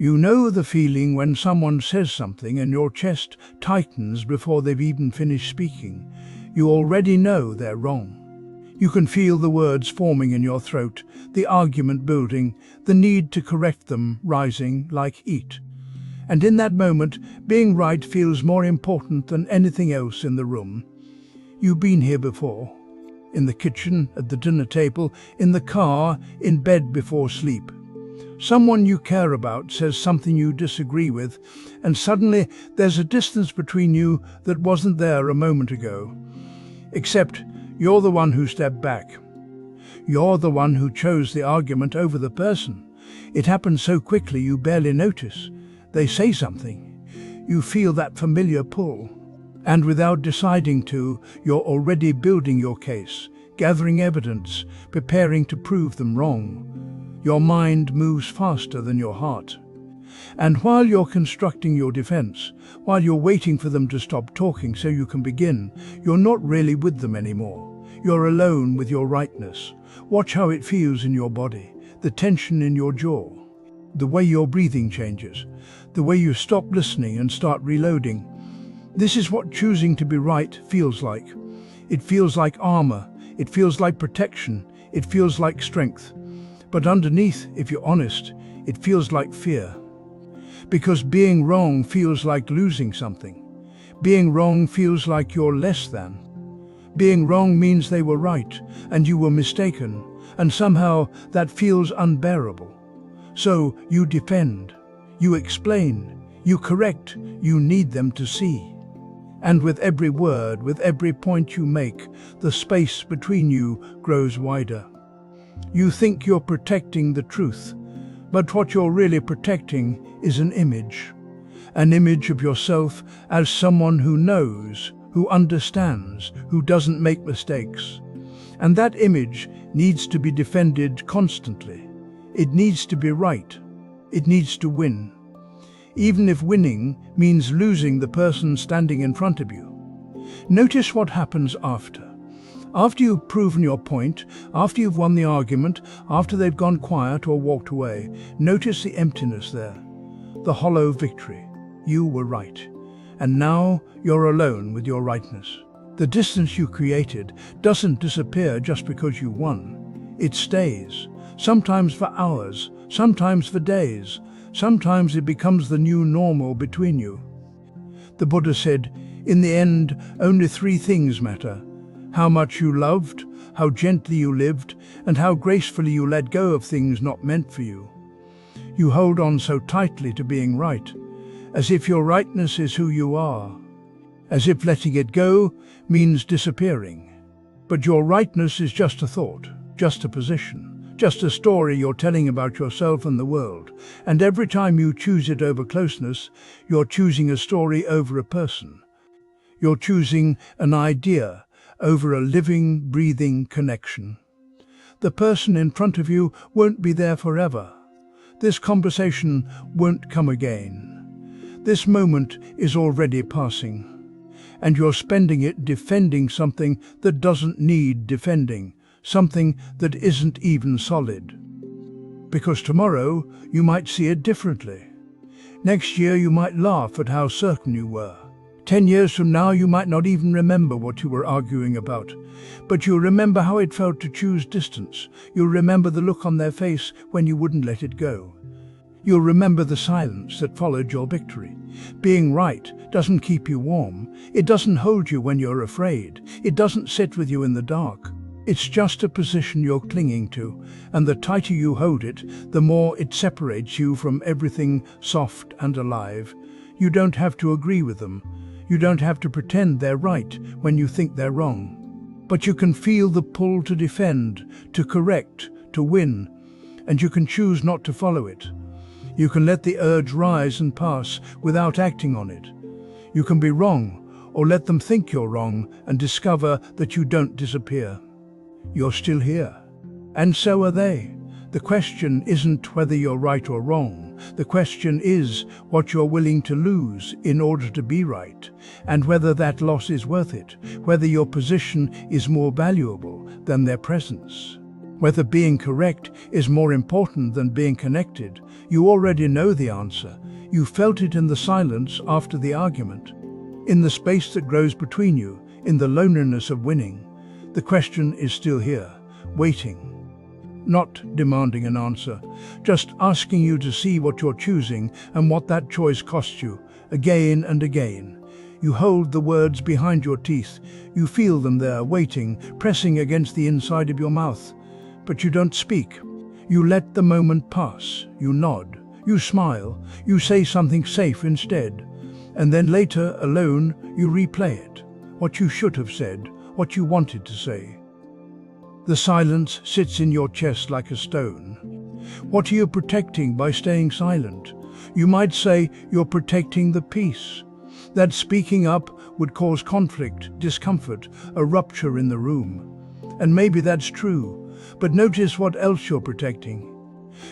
You know the feeling when someone says something and your chest tightens before they've even finished speaking. You already know they're wrong. You can feel the words forming in your throat, the argument building, the need to correct them rising like heat. And in that moment, being right feels more important than anything else in the room. You've been here before. In the kitchen, at the dinner table, in the car, in bed before sleep. Someone you care about says something you disagree with, and suddenly there's a distance between you that wasn't there a moment ago. Except you're the one who stepped back. You're the one who chose the argument over the person. It happens so quickly you barely notice. They say something. You feel that familiar pull. And without deciding to, you're already building your case, gathering evidence, preparing to prove them wrong. Your mind moves faster than your heart. And while you're constructing your defense, while you're waiting for them to stop talking so you can begin, you're not really with them anymore. You're alone with your rightness. Watch how it feels in your body, the tension in your jaw, the way your breathing changes, the way you stop listening and start reloading. This is what choosing to be right feels like. It feels like armor. It feels like protection. It feels like strength. But underneath, if you're honest, it feels like fear. Because being wrong feels like losing something. Being wrong feels like you're less than. Being wrong means they were right, and you were mistaken, and somehow that feels unbearable. So you defend, you explain, you correct, you need them to see. And with every word, with every point you make, the space between you grows wider. You think you're protecting the truth, but what you're really protecting is an image of yourself as someone who knows, who understands, who doesn't make mistakes. And that image needs to be defended constantly. It needs to be right. It needs to win. Even if winning means losing the person standing in front of you. Notice what happens after. After you've proven your point, after you've won the argument, after they've gone quiet or walked away, notice the emptiness there, the hollow victory. You were right. And now you're alone with your rightness. The distance you created doesn't disappear just because you won. It stays, sometimes for hours, sometimes for days. Sometimes it becomes the new normal between you. The Buddha said, in the end, only three things matter: how much you loved, how gently you lived, and how gracefully you let go of things not meant for you. You hold on so tightly to being right, as if your rightness is who you are, as if letting it go means disappearing. But your rightness is just a thought, just a position. Just a story you're telling about yourself and the world. And every time you choose it over closeness, you're choosing a story over a person. You're choosing an idea over a living, breathing connection. The person in front of you won't be there forever. This conversation won't come again. This moment is already passing. And you're spending it defending something that doesn't need defending. Something that isn't even solid. Because tomorrow you might see it differently. Next year you might laugh at how certain you were. 10 years from now you might not even remember what you were arguing about. But you'll remember how it felt to choose distance. You'll remember the look on their face when you wouldn't let it go. You'll remember the silence that followed your victory. Being right doesn't keep you warm. It doesn't hold you when you're afraid. It doesn't sit with you in the dark. It's just a position you're clinging to, and the tighter you hold it, the more it separates you from everything soft and alive. You don't have to agree with them. You don't have to pretend they're right when you think they're wrong. But you can feel the pull to defend, to correct, to win, and you can choose not to follow it. You can let the urge rise and pass without acting on it. You can be wrong, or let them think you're wrong and discover that you don't disappear. You're still here. And so are they. The question isn't whether you're right or wrong. The question is what you're willing to lose in order to be right, and whether that loss is worth it, whether your position is more valuable than their presence. Whether being correct is more important than being connected, you already know the answer. You felt it in the silence after the argument, in the space that grows between you, in the loneliness of winning. The question is still here, waiting. Not demanding an answer, just asking you to see what you're choosing and what that choice costs you, again and again. You hold the words behind your teeth. You feel them there, waiting, pressing against the inside of your mouth. But you don't speak. You let the moment pass. You nod. You smile. You say something safe instead. And then later, alone, you replay it. What you should have said, what you wanted to say. The silence sits in your chest like a stone. What are you protecting by staying silent? You might say you're protecting the peace. That speaking up would cause conflict, discomfort, a rupture in the room. And maybe that's true, but notice what else you're protecting.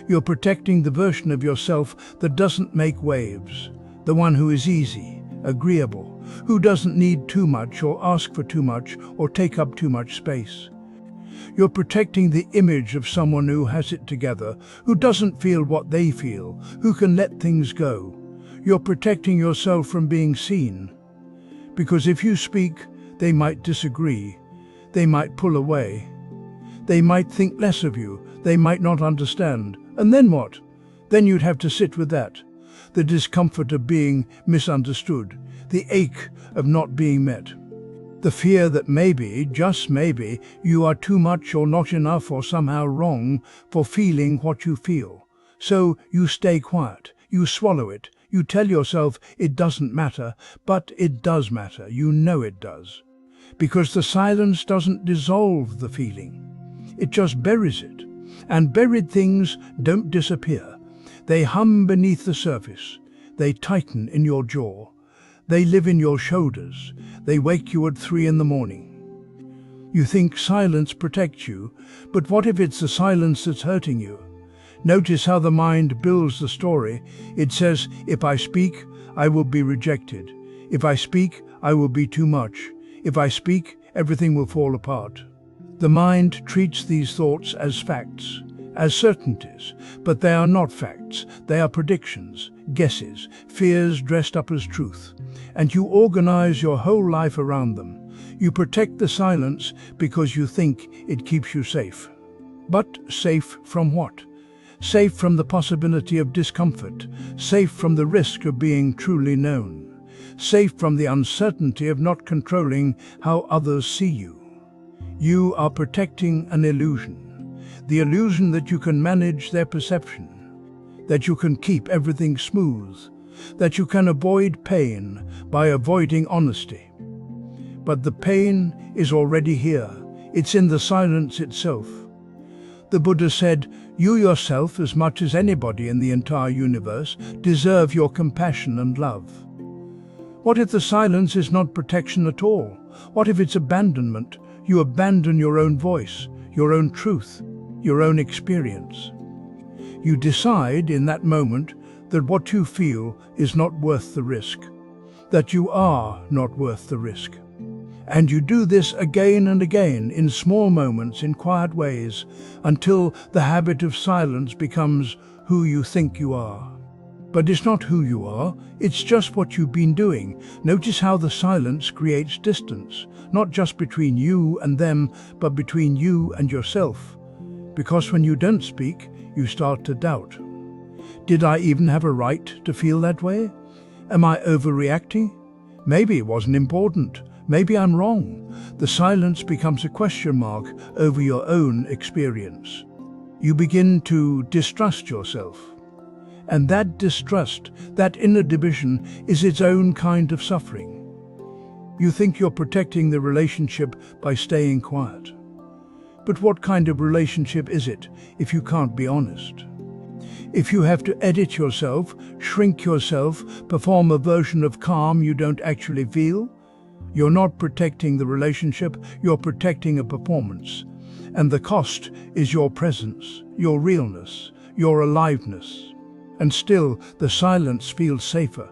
You're protecting the version of yourself that doesn't make waves, the one who is easy, agreeable, who doesn't need too much or ask for too much or take up too much space. You're protecting the image of someone who has it together, who doesn't feel what they feel, who can let things go. You're protecting yourself from being seen. Because if you speak, they might disagree. They might pull away. They might think less of you. They might not understand. And then what? Then you'd have to sit with that. The discomfort of being misunderstood. The ache of not being met. The fear that maybe, just maybe, you are too much or not enough or somehow wrong for feeling what you feel. So you stay quiet. You swallow it. You tell yourself it doesn't matter, but it does matter. You know it does. Because the silence doesn't dissolve the feeling. It just buries it. And buried things don't disappear. They hum beneath the surface. They tighten in your jaw. They live in your shoulders. They wake you at 3 a.m. You think silence protects you, but what if it's the silence that's hurting you? Notice how the mind builds the story. It says, if I speak, I will be rejected. If I speak, I will be too much. If I speak, everything will fall apart. The mind treats these thoughts as facts, as certainties, but they are not facts. They are predictions, guesses, fears dressed up as truth. And you organize your whole life around them. You protect the silence because you think it keeps you safe. But safe from what? Safe from the possibility of discomfort, safe from the risk of being truly known, safe from the uncertainty of not controlling how others see you. You are protecting an illusion, the illusion that you can manage their perception, that you can keep everything smooth, that you can avoid pain by avoiding honesty. But the pain is already here. It's in the silence itself. The Buddha said, you yourself, as much as anybody in the entire universe, deserve your compassion and love. What if the silence is not protection at all? What if it's abandonment? You abandon your own voice, your own truth, your own experience. You decide in that moment that what you feel is not worth the risk, that you are not worth the risk. And you do this again and again, in small moments, in quiet ways, until the habit of silence becomes who you think you are. But it's not who you are, it's just what you've been doing. Notice how the silence creates distance, not just between you and them, but between you and yourself. Because when you don't speak, you start to doubt. Did I even have a right to feel that way? Am I overreacting? Maybe it wasn't important. Maybe I'm wrong. The silence becomes a question mark over your own experience. You begin to distrust yourself. And that distrust, that inner division, is its own kind of suffering. You think you're protecting the relationship by staying quiet. But what kind of relationship is it if you can't be honest? If you have to edit yourself, shrink yourself, perform a version of calm you don't actually feel, you're not protecting the relationship, you're protecting a performance. And the cost is your presence, your realness, your aliveness. And still, the silence feels safer.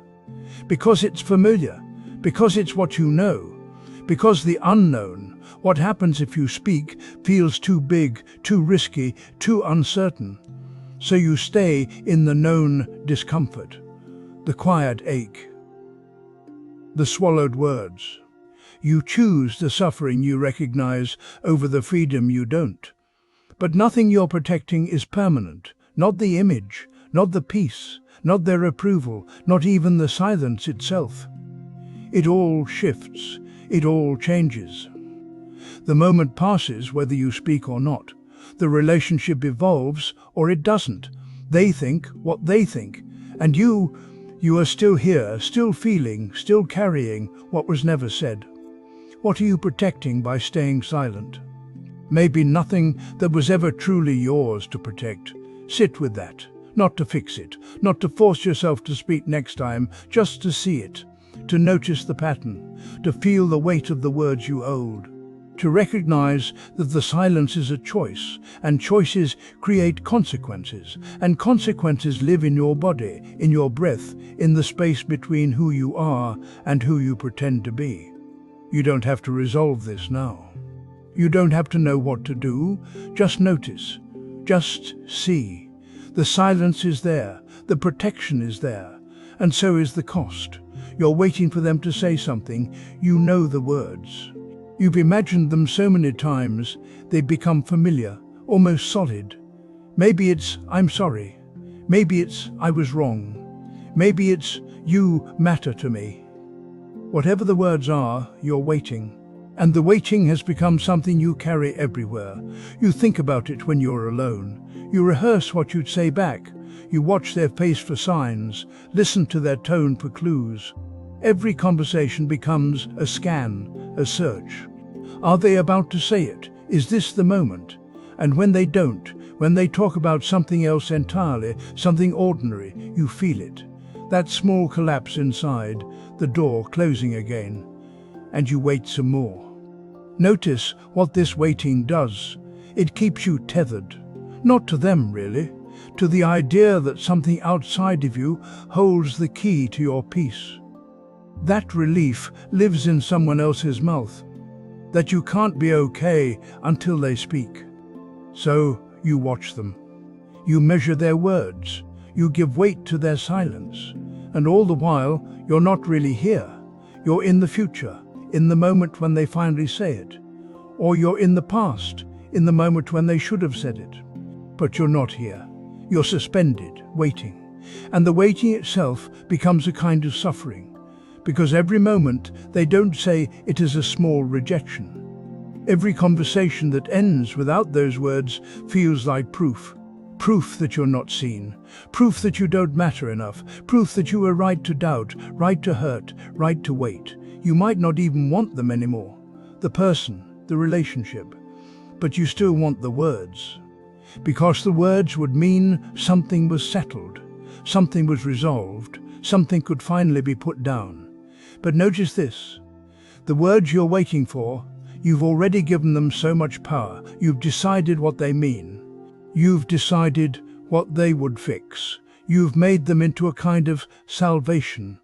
Because it's familiar, because it's what you know, because the unknown, What happens if you speak feels too big, too risky, too uncertain. So you stay in the known discomfort, the quiet ache, the swallowed words. You choose the suffering you recognize over the freedom you don't. But nothing you're protecting is permanent. Not the image, not the peace, not their approval, not even the silence itself. It all shifts, it all changes. The moment passes whether you speak or not. The relationship evolves or it doesn't. They think what they think, and you are still here, still feeling, still carrying what was never said. What are you protecting by staying silent? Maybe nothing that was ever truly yours to protect. Sit with that, not to fix it, not to force yourself to speak next time, just to see it, to notice the pattern, to feel the weight of the words you hold, to recognize that the silence is a choice, and choices create consequences, and consequences live in your body, in your breath, in the space between who you are and who you pretend to be. You don't have to resolve this now. You don't have to know what to do. Just notice. Just see. The silence is there. The protection is there. And so is the cost. You're waiting for them to say something. You know the words. You've imagined them so many times, they become familiar, almost solid. Maybe it's, "I'm sorry." Maybe it's, "I was wrong." Maybe it's, "You matter to me." Whatever the words are, you're waiting. And the waiting has become something you carry everywhere. You think about it when you're alone. You rehearse what you'd say back. You watch their face for signs, listen to their tone for clues. Every conversation becomes a scan, a search. Are they about to say it? Is this the moment? And when they don't, when they talk about something else entirely, something ordinary, you feel it. That small collapse inside, the door closing again, and you wait some more. Notice what this waiting does. It keeps you tethered. Not to them, really, to the idea that something outside of you holds the key to your peace. That relief lives in someone else's mouth, that you can't be okay until they speak. So you watch them. You measure their words. You give weight to their silence. And all the while, you're not really here. You're in the future, in the moment when they finally say it. Or you're in the past, in the moment when they should have said it. But you're not here. You're suspended, waiting. And the waiting itself becomes a kind of suffering, because every moment they don't say it is a small rejection. Every conversation that ends without those words feels like proof. Proof that you're not seen. Proof that you don't matter enough. Proof that you were right to doubt, right to hurt, right to wait. You might not even want them anymore. The person, the relationship. But you still want the words. Because the words would mean something was settled. Something was resolved. Something could finally be put down. But notice this. The words you're waiting for, you've already given them so much power. You've decided what they mean. You've decided what they would fix. You've made them into a kind of salvation.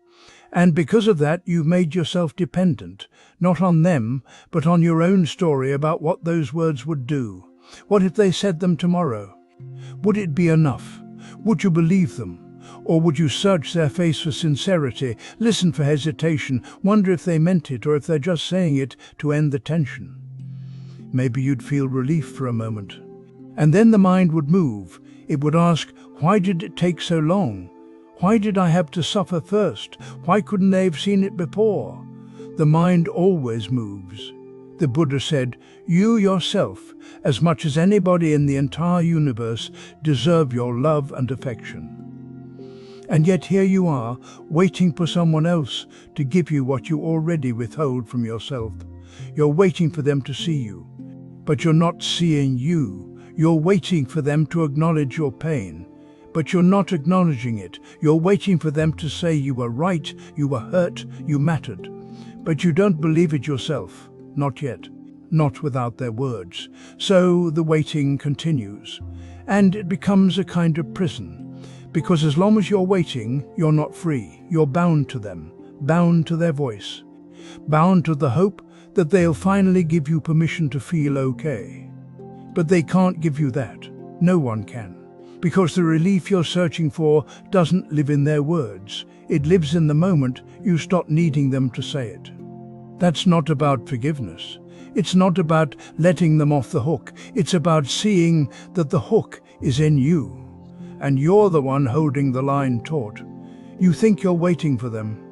And because of that, you've made yourself dependent, not on them, but on your own story about what those words would do. What if they said them tomorrow? Would it be enough? Would you believe them? Or would you search their face for sincerity, listen for hesitation, wonder if they meant it or if they're just saying it to end the tension? Maybe you'd feel relief for a moment. And then the mind would move. It would ask, why did it take so long? Why did I have to suffer first? Why couldn't they have seen it before? The mind always moves. The Buddha said, you yourself, as much as anybody in the entire universe, deserve your love and affection. And yet here you are, waiting for someone else to give you what you already withhold from yourself. You're waiting for them to see you, but you're not seeing you. You're waiting for them to acknowledge your pain, but you're not acknowledging it. You're waiting for them to say you were right, you were hurt, you mattered. But you don't believe it yourself, not yet, not without their words. So the waiting continues, and it becomes a kind of prison. Because as long as you're waiting, you're not free. You're bound to them, bound to their voice, bound to the hope that they'll finally give you permission to feel okay. But they can't give you that. No one can. Because the relief you're searching for doesn't live in their words. It lives in the moment you stop needing them to say it. That's not about forgiveness. It's not about letting them off the hook. It's about seeing that the hook is in you, and you're the one holding the line taut. You think you're waiting for them,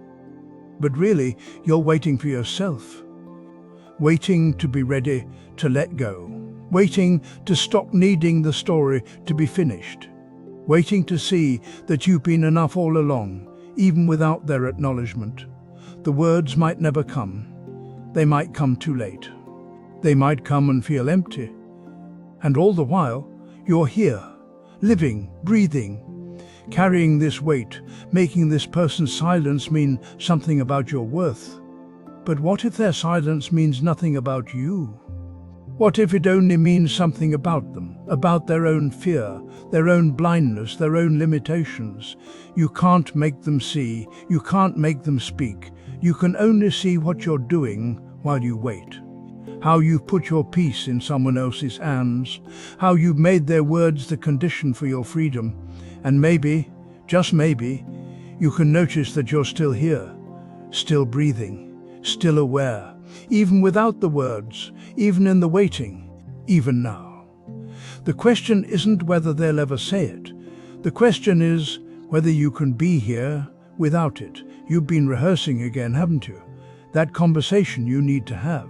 but really you're waiting for yourself. Waiting to be ready to let go. Waiting to stop needing the story to be finished. Waiting to see that you've been enough all along, even without their acknowledgement. The words might never come. They might come too late. They might come and feel empty. And all the while, you're here, living, breathing, carrying this weight, making this person's silence mean something about your worth. But what if their silence means nothing about you? What if it only means something about them, about their own fear, their own blindness, their own limitations? You can't make them see, you can't make them speak. You can only see what you're doing while you wait. How you've put your peace in someone else's hands, how you've made their words the condition for your freedom. And maybe, just maybe, you can notice that you're still here, still breathing, still aware, even without the words, even in the waiting, even now. The question isn't whether they'll ever say it. The question is whether you can be here without it. You've been rehearsing again, haven't you? That conversation you need to have.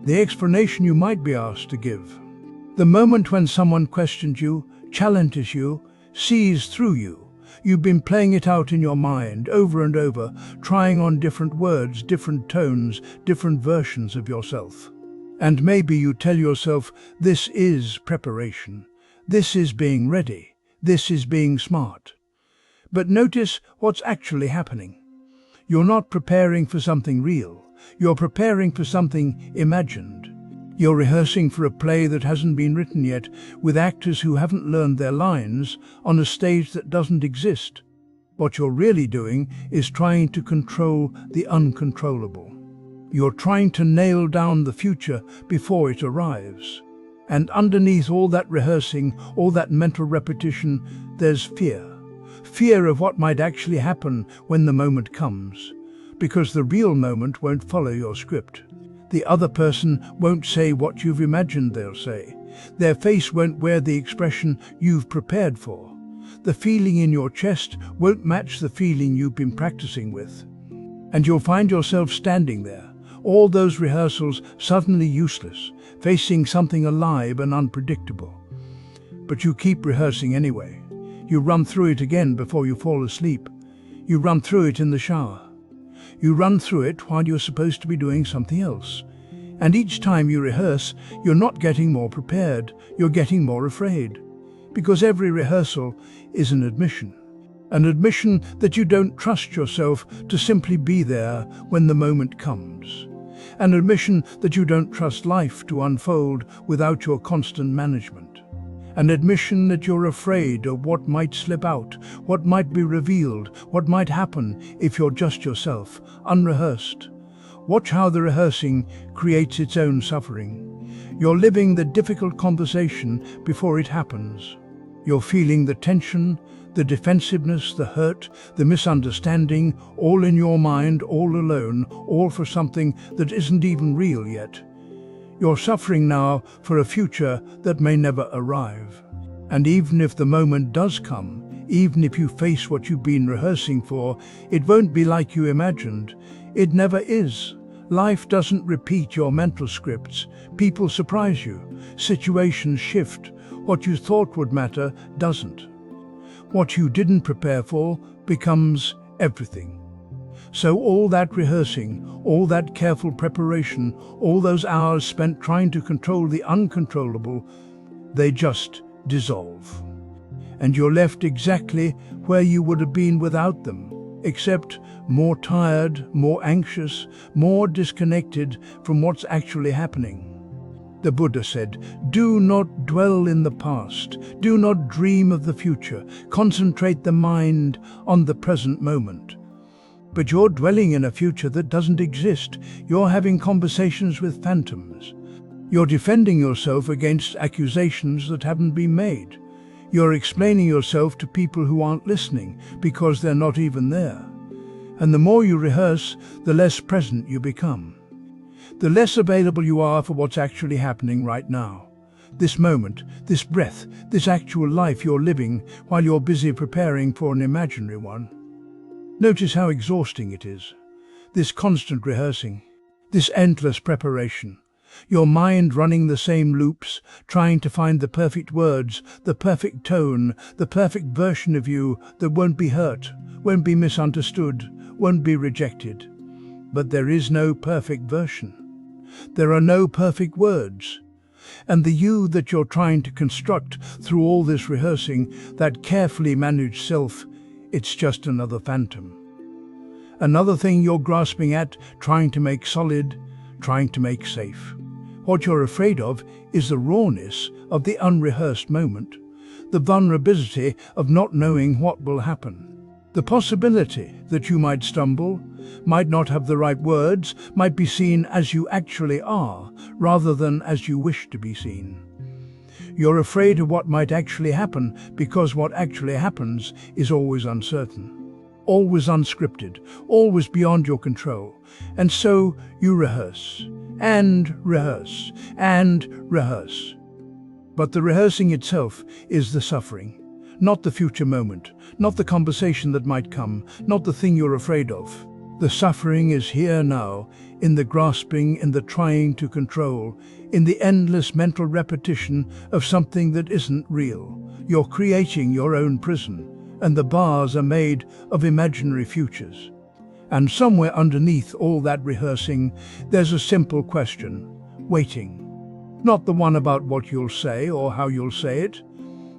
The explanation you might be asked to give. The moment when someone questions you, challenges you, sees through you. You've been playing it out in your mind over and over, trying on different words, different tones, different versions of yourself. And maybe you tell yourself, this is preparation. This is being ready. This is being smart. But notice what's actually happening. You're not preparing for something real. You're preparing for something imagined. You're rehearsing for a play that hasn't been written yet, with actors who haven't learned their lines, on a stage that doesn't exist. What you're really doing is trying to control the uncontrollable. You're trying to nail down the future before it arrives. And underneath all that rehearsing, all that mental repetition, there's fear. Fear of what might actually happen when the moment comes. Because the real moment won't follow your script. The other person won't say what you've imagined they'll say. Their face won't wear the expression you've prepared for. The feeling in your chest won't match the feeling you've been practicing with. And you'll find yourself standing there, all those rehearsals suddenly useless, facing something alive and unpredictable. But you keep rehearsing anyway. You run through it again before you fall asleep. You run through it in the shower. You run through it while you're supposed to be doing something else. And each time you rehearse, you're not getting more prepared, you're getting more afraid. Because every rehearsal is an admission. An admission that you don't trust yourself to simply be there when the moment comes. An admission that you don't trust life to unfold without your constant management. An admission that you're afraid of what might slip out, what might be revealed, what might happen if you're just yourself, unrehearsed. Watch how the rehearsing creates its own suffering. You're living the difficult conversation before it happens. You're feeling the tension, the defensiveness, the hurt, the misunderstanding, all in your mind, all alone, all for something that isn't even real yet. You're suffering now for a future that may never arrive. And even if the moment does come, even if you face what you've been rehearsing for, it won't be like you imagined. It never is. Life doesn't repeat your mental scripts. People surprise you. Situations shift. What you thought would matter doesn't. What you didn't prepare for becomes everything. So all that rehearsing, all that careful preparation, all those hours spent trying to control the uncontrollable, they just dissolve. And you're left exactly where you would have been without them, except more tired, more anxious, more disconnected from what's actually happening. The Buddha said, "Do not dwell in the past, do not dream of the future, concentrate the mind on the present moment." But you're dwelling in a future that doesn't exist. You're having conversations with phantoms. You're defending yourself against accusations that haven't been made. You're explaining yourself to people who aren't listening because they're not even there. And the more you rehearse, the less present you become. The less available you are for what's actually happening right now. This moment, this breath, this actual life you're living while you're busy preparing for an imaginary one. Notice how exhausting it is. This constant rehearsing, this endless preparation. Your mind running the same loops, trying to find the perfect words, the perfect tone, the perfect version of you that won't be hurt, won't be misunderstood, won't be rejected. But there is no perfect version. There are no perfect words. And the you that you're trying to construct through all this rehearsing, that carefully managed self, it's just another phantom. Another thing you're grasping at, trying to make solid, trying to make safe. What you're afraid of is the rawness of the unrehearsed moment, the vulnerability of not knowing what will happen. The possibility that you might stumble, might not have the right words, might be seen as you actually are, rather than as you wish to be seen. You're afraid of what might actually happen because what actually happens is always uncertain, always unscripted, always beyond your control. And so you rehearse, and rehearse, and rehearse. But the rehearsing itself is the suffering. Not the future moment, not the conversation that might come, not the thing you're afraid of. The suffering is here now, in the grasping, in the trying to control, in the endless mental repetition of something that isn't real. You're creating your own prison, and the bars are made of imaginary futures. And somewhere underneath all that rehearsing, there's a simple question, waiting. Not the one about what you'll say or how you'll say it.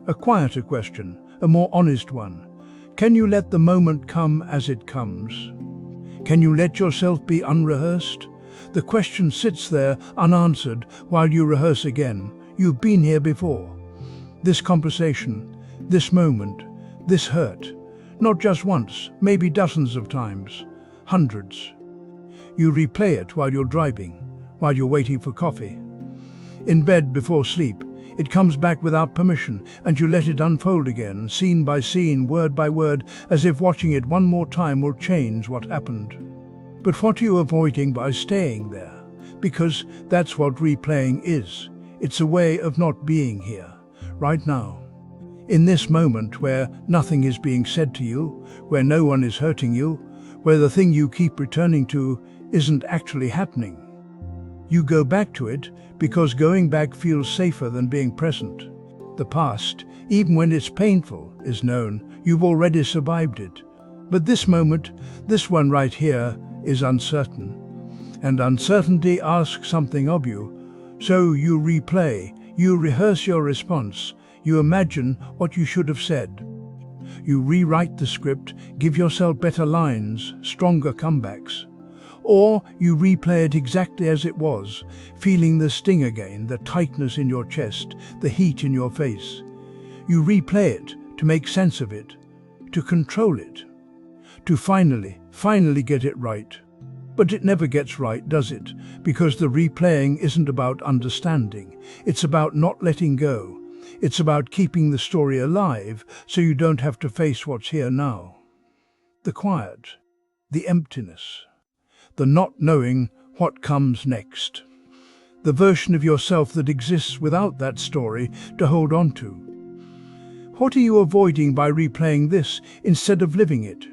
A quieter question, a more honest one. Can you let the moment come as it comes? Can you let yourself be unrehearsed? The question sits there unanswered while you rehearse again. You've been here before. This conversation, this moment, this hurt. Not just once, maybe dozens of times. Hundreds. You replay it while you're driving, while you're waiting for coffee. In bed before sleep, it comes back without permission, and you let it unfold again, scene by scene, word by word, as if watching it one more time will change what happened. But what are you avoiding by staying there? Because that's what replaying is. It's a way of not being here, right now. In this moment where nothing is being said to you, where no one is hurting you, where the thing you keep returning to isn't actually happening. You go back to it because going back feels safer than being present. The past, even when it's painful, is known. You've already survived it. But this moment, this one right here, is uncertain. And uncertainty asks something of you. So you replay, you rehearse your response, you imagine what you should have said. You rewrite the script, give yourself better lines, stronger comebacks. Or you replay it exactly as it was, feeling the sting again, the tightness in your chest, the heat in your face. You replay it to make sense of it, to control it, to finally get it right. But it never gets right, does it? Because the replaying isn't about understanding. It's about not letting go. It's about keeping the story alive so you don't have to face what's here now. The quiet, the emptiness, the not knowing what comes next. The version of yourself that exists without that story to hold on to. What are you avoiding by replaying this instead of living it?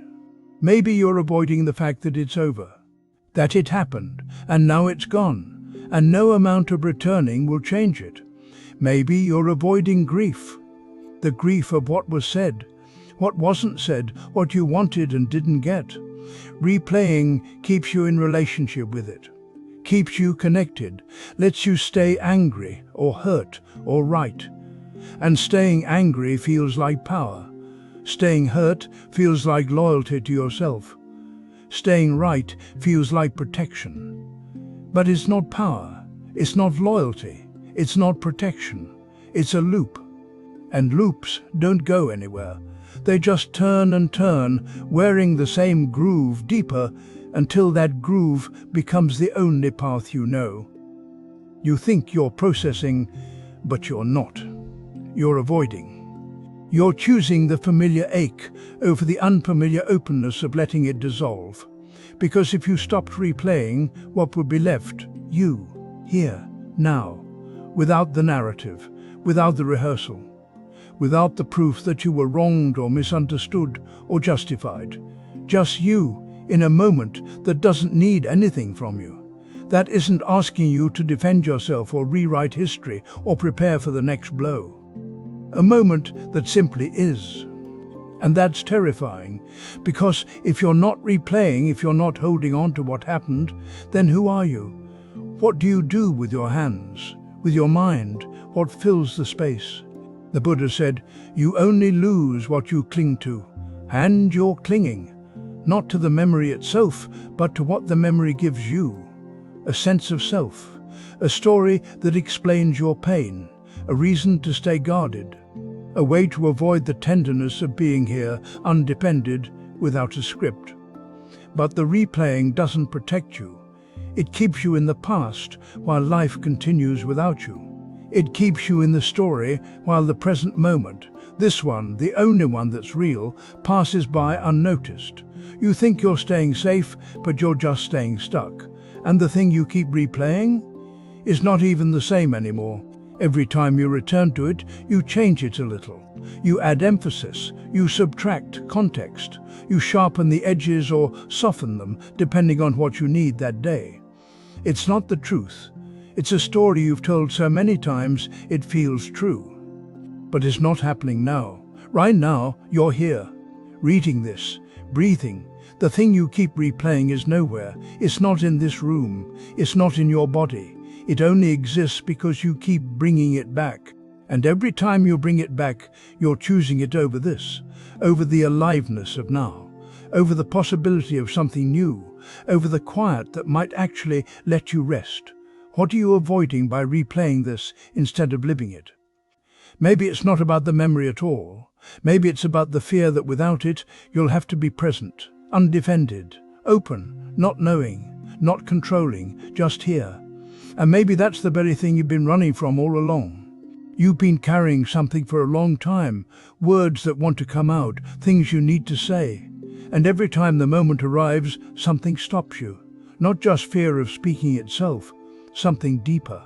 Maybe you're avoiding the fact that it's over, that it happened, and now it's gone, and no amount of returning will change it. Maybe you're avoiding grief, the grief of what was said, what wasn't said, what you wanted and didn't get. Replaying keeps you in relationship with it, keeps you connected, lets you stay angry or hurt or right. And staying angry feels like power. Staying hurt feels like loyalty to yourself. Staying right feels like protection. But it's not power, it's not loyalty, it's not protection. It's a loop. And loops don't go anywhere. They just turn and turn, wearing the same groove deeper until that groove becomes the only path you know. You think you're processing, but you're not. You're avoiding. You're choosing the familiar ache over the unfamiliar openness of letting it dissolve. Because if you stopped replaying, what would be left? You, here, now, without the narrative, without the rehearsal, without the proof that you were wronged or misunderstood or justified. Just you, in a moment that doesn't need anything from you. That isn't asking you to defend yourself or rewrite history or prepare for the next blow. A moment that simply is. And that's terrifying, because if you're not replaying, if you're not holding on to what happened, then who are you? What do you do with your hands, with your mind? What fills the space? The Buddha said, you only lose what you cling to, and you're clinging, not to the memory itself, but to what the memory gives you. A sense of self, a story that explains your pain, a reason to stay guarded, a way to avoid the tenderness of being here, undepended, without a script. But the replaying doesn't protect you. It keeps you in the past while life continues without you. It keeps you in the story while the present moment, this one, the only one that's real, passes by unnoticed. You think you're staying safe, but you're just staying stuck. And the thing you keep replaying is not even the same anymore. Every time you return to it, you change it a little. You add emphasis, you subtract context, you sharpen the edges or soften them, depending on what you need that day. It's not the truth. It's a story you've told so many times it feels true. But it's not happening now. Right now, you're here, reading this, breathing. The thing you keep replaying is nowhere. It's not in this room. It's not in your body. It only exists because you keep bringing it back. And every time you bring it back, you're choosing it over this, over the aliveness of now, over the possibility of something new, over the quiet that might actually let you rest. What are you avoiding by replaying this instead of living it? Maybe it's not about the memory at all. Maybe it's about the fear that without it, you'll have to be present, undefended, open, not knowing, not controlling, just here. And maybe that's the very thing you've been running from all along. You've been carrying something for a long time, words that want to come out, things you need to say. And every time the moment arrives, something stops you. Not just fear of speaking itself, something deeper.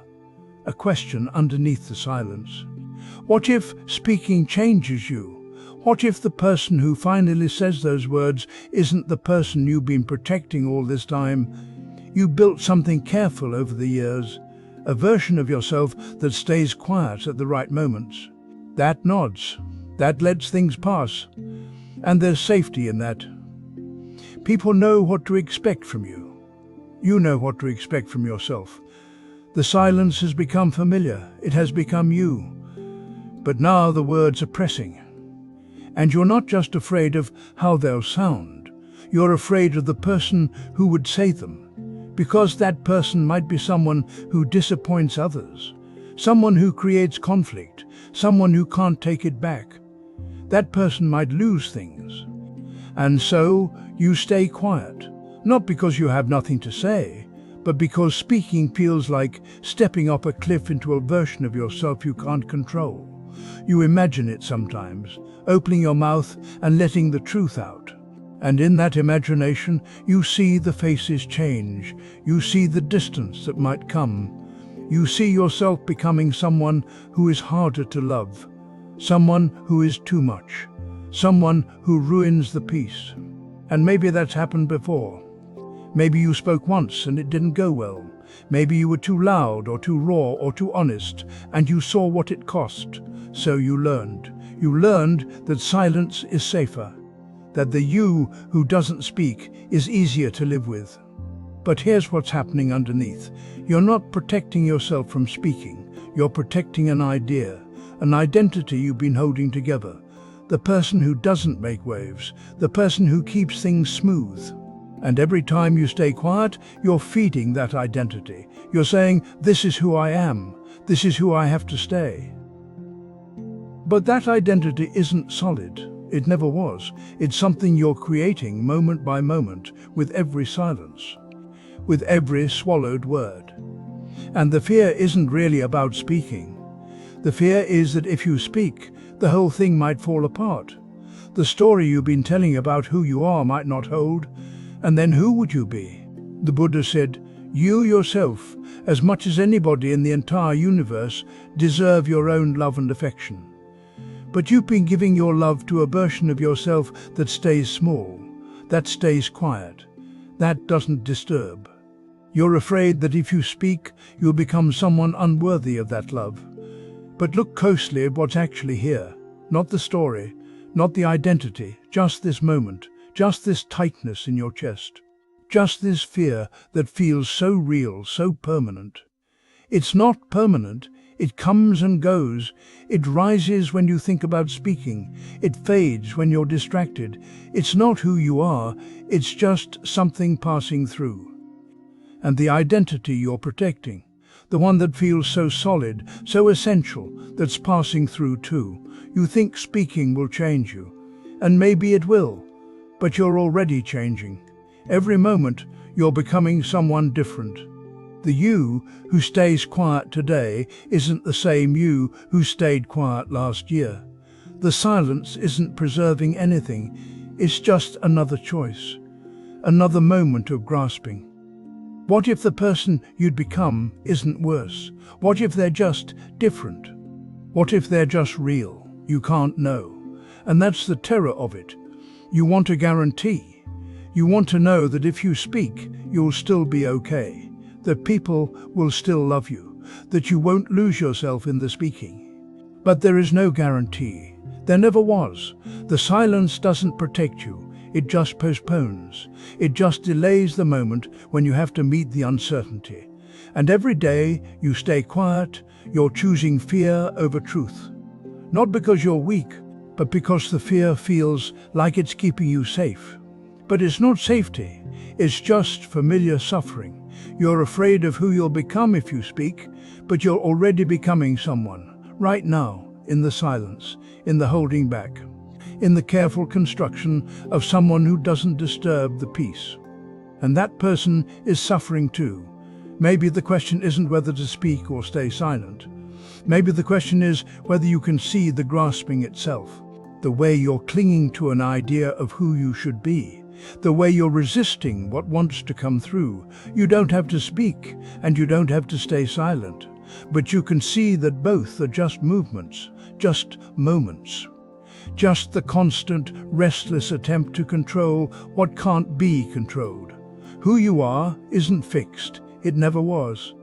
A question underneath the silence. What if speaking changes you? What if the person who finally says those words isn't the person you've been protecting all this time? You built something careful over the years, a version of yourself that stays quiet at the right moments. That nods, that lets things pass, and there's safety in that. People know what to expect from you. You know what to expect from yourself. The silence has become familiar, it has become you. But now the words are pressing. And you're not just afraid of how they'll sound, you're afraid of the person who would say them. Because that person might be someone who disappoints others, someone who creates conflict, someone who can't take it back. That person might lose things. And so you stay quiet, not because you have nothing to say, but because speaking feels like stepping off a cliff into a version of yourself you can't control. You imagine it sometimes, opening your mouth and letting the truth out. And in that imagination, you see the faces change. You see the distance that might come. You see yourself becoming someone who is harder to love, someone who is too much, someone who ruins the peace. And maybe that's happened before. Maybe you spoke once and it didn't go well. Maybe you were too loud or too raw or too honest, and you saw what it cost. So you learned. You learned that silence is safer, that the you who doesn't speak is easier to live with. But here's what's happening underneath. You're not protecting yourself from speaking. You're protecting an idea, an identity you've been holding together. The person who doesn't make waves, the person who keeps things smooth. And every time you stay quiet, you're feeding that identity. You're saying, this is who I am. This is who I have to stay. But that identity isn't solid. It never was. It's something you're creating moment by moment with every silence, with every swallowed word. And the fear isn't really about speaking. The fear is that if you speak, the whole thing might fall apart. The story you've been telling about who you are might not hold, and then who would you be? The Buddha said, you yourself, as much as anybody in the entire universe, deserve your own love and affection. But you've been giving your love to a version of yourself that stays small, that stays quiet, that doesn't disturb. You're afraid that if you speak, you'll become someone unworthy of that love. But look closely at what's actually here. Not the story, not the identity, just this moment, just this tightness in your chest. Just this fear that feels so real, so permanent. It's not permanent. It comes and goes. It rises when you think about speaking. It fades when you're distracted. It's not who you are. It's just something passing through. And the identity you're protecting, the one that feels so solid, so essential, that's passing through too. You think speaking will change you. And maybe it will. But you're already changing. Every moment, you're becoming someone different. The you who stays quiet today isn't the same you who stayed quiet last year. The silence isn't preserving anything. It's just another choice, another moment of grasping. What if the person you'd become isn't worse? What if they're just different? What if they're just real? You can't know. And that's the terror of it. You want a guarantee. You want to know that if you speak, you'll still be okay, that people will still love you, that you won't lose yourself in the speaking. But there is no guarantee. There never was. The silence doesn't protect you. It just postpones. It just delays the moment when you have to meet the uncertainty. And every day you stay quiet, you're choosing fear over truth. Not because you're weak, but because the fear feels like it's keeping you safe. But it's not safety, it's just familiar suffering. You're afraid of who you'll become if you speak, but you're already becoming someone, right now, in the silence, in the holding back, in the careful construction of someone who doesn't disturb the peace. And that person is suffering too. Maybe the question isn't whether to speak or stay silent. Maybe the question is whether you can see the grasping itself, the way you're clinging to an idea of who you should be, the way you're resisting what wants to come through. You don't have to speak, and you don't have to stay silent, but you can see that both are just movements, just moments. Just the constant, restless attempt to control what can't be controlled. Who you are isn't fixed, it never was.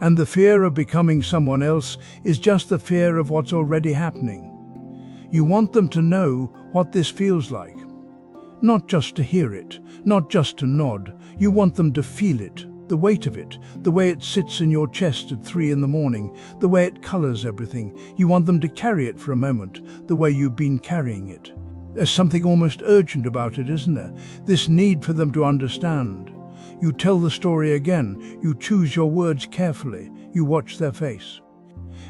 And the fear of becoming someone else is just the fear of what's already happening. You want them to know what this feels like. Not just to hear it, not just to nod. You want them to feel it, the weight of it, the way it sits in your chest at 3 a.m, the way it colors everything. You want them to carry it for a moment, the way you've been carrying it. There's something almost urgent about it, isn't there? This need for them to understand. You tell the story again, you choose your words carefully, you watch their face.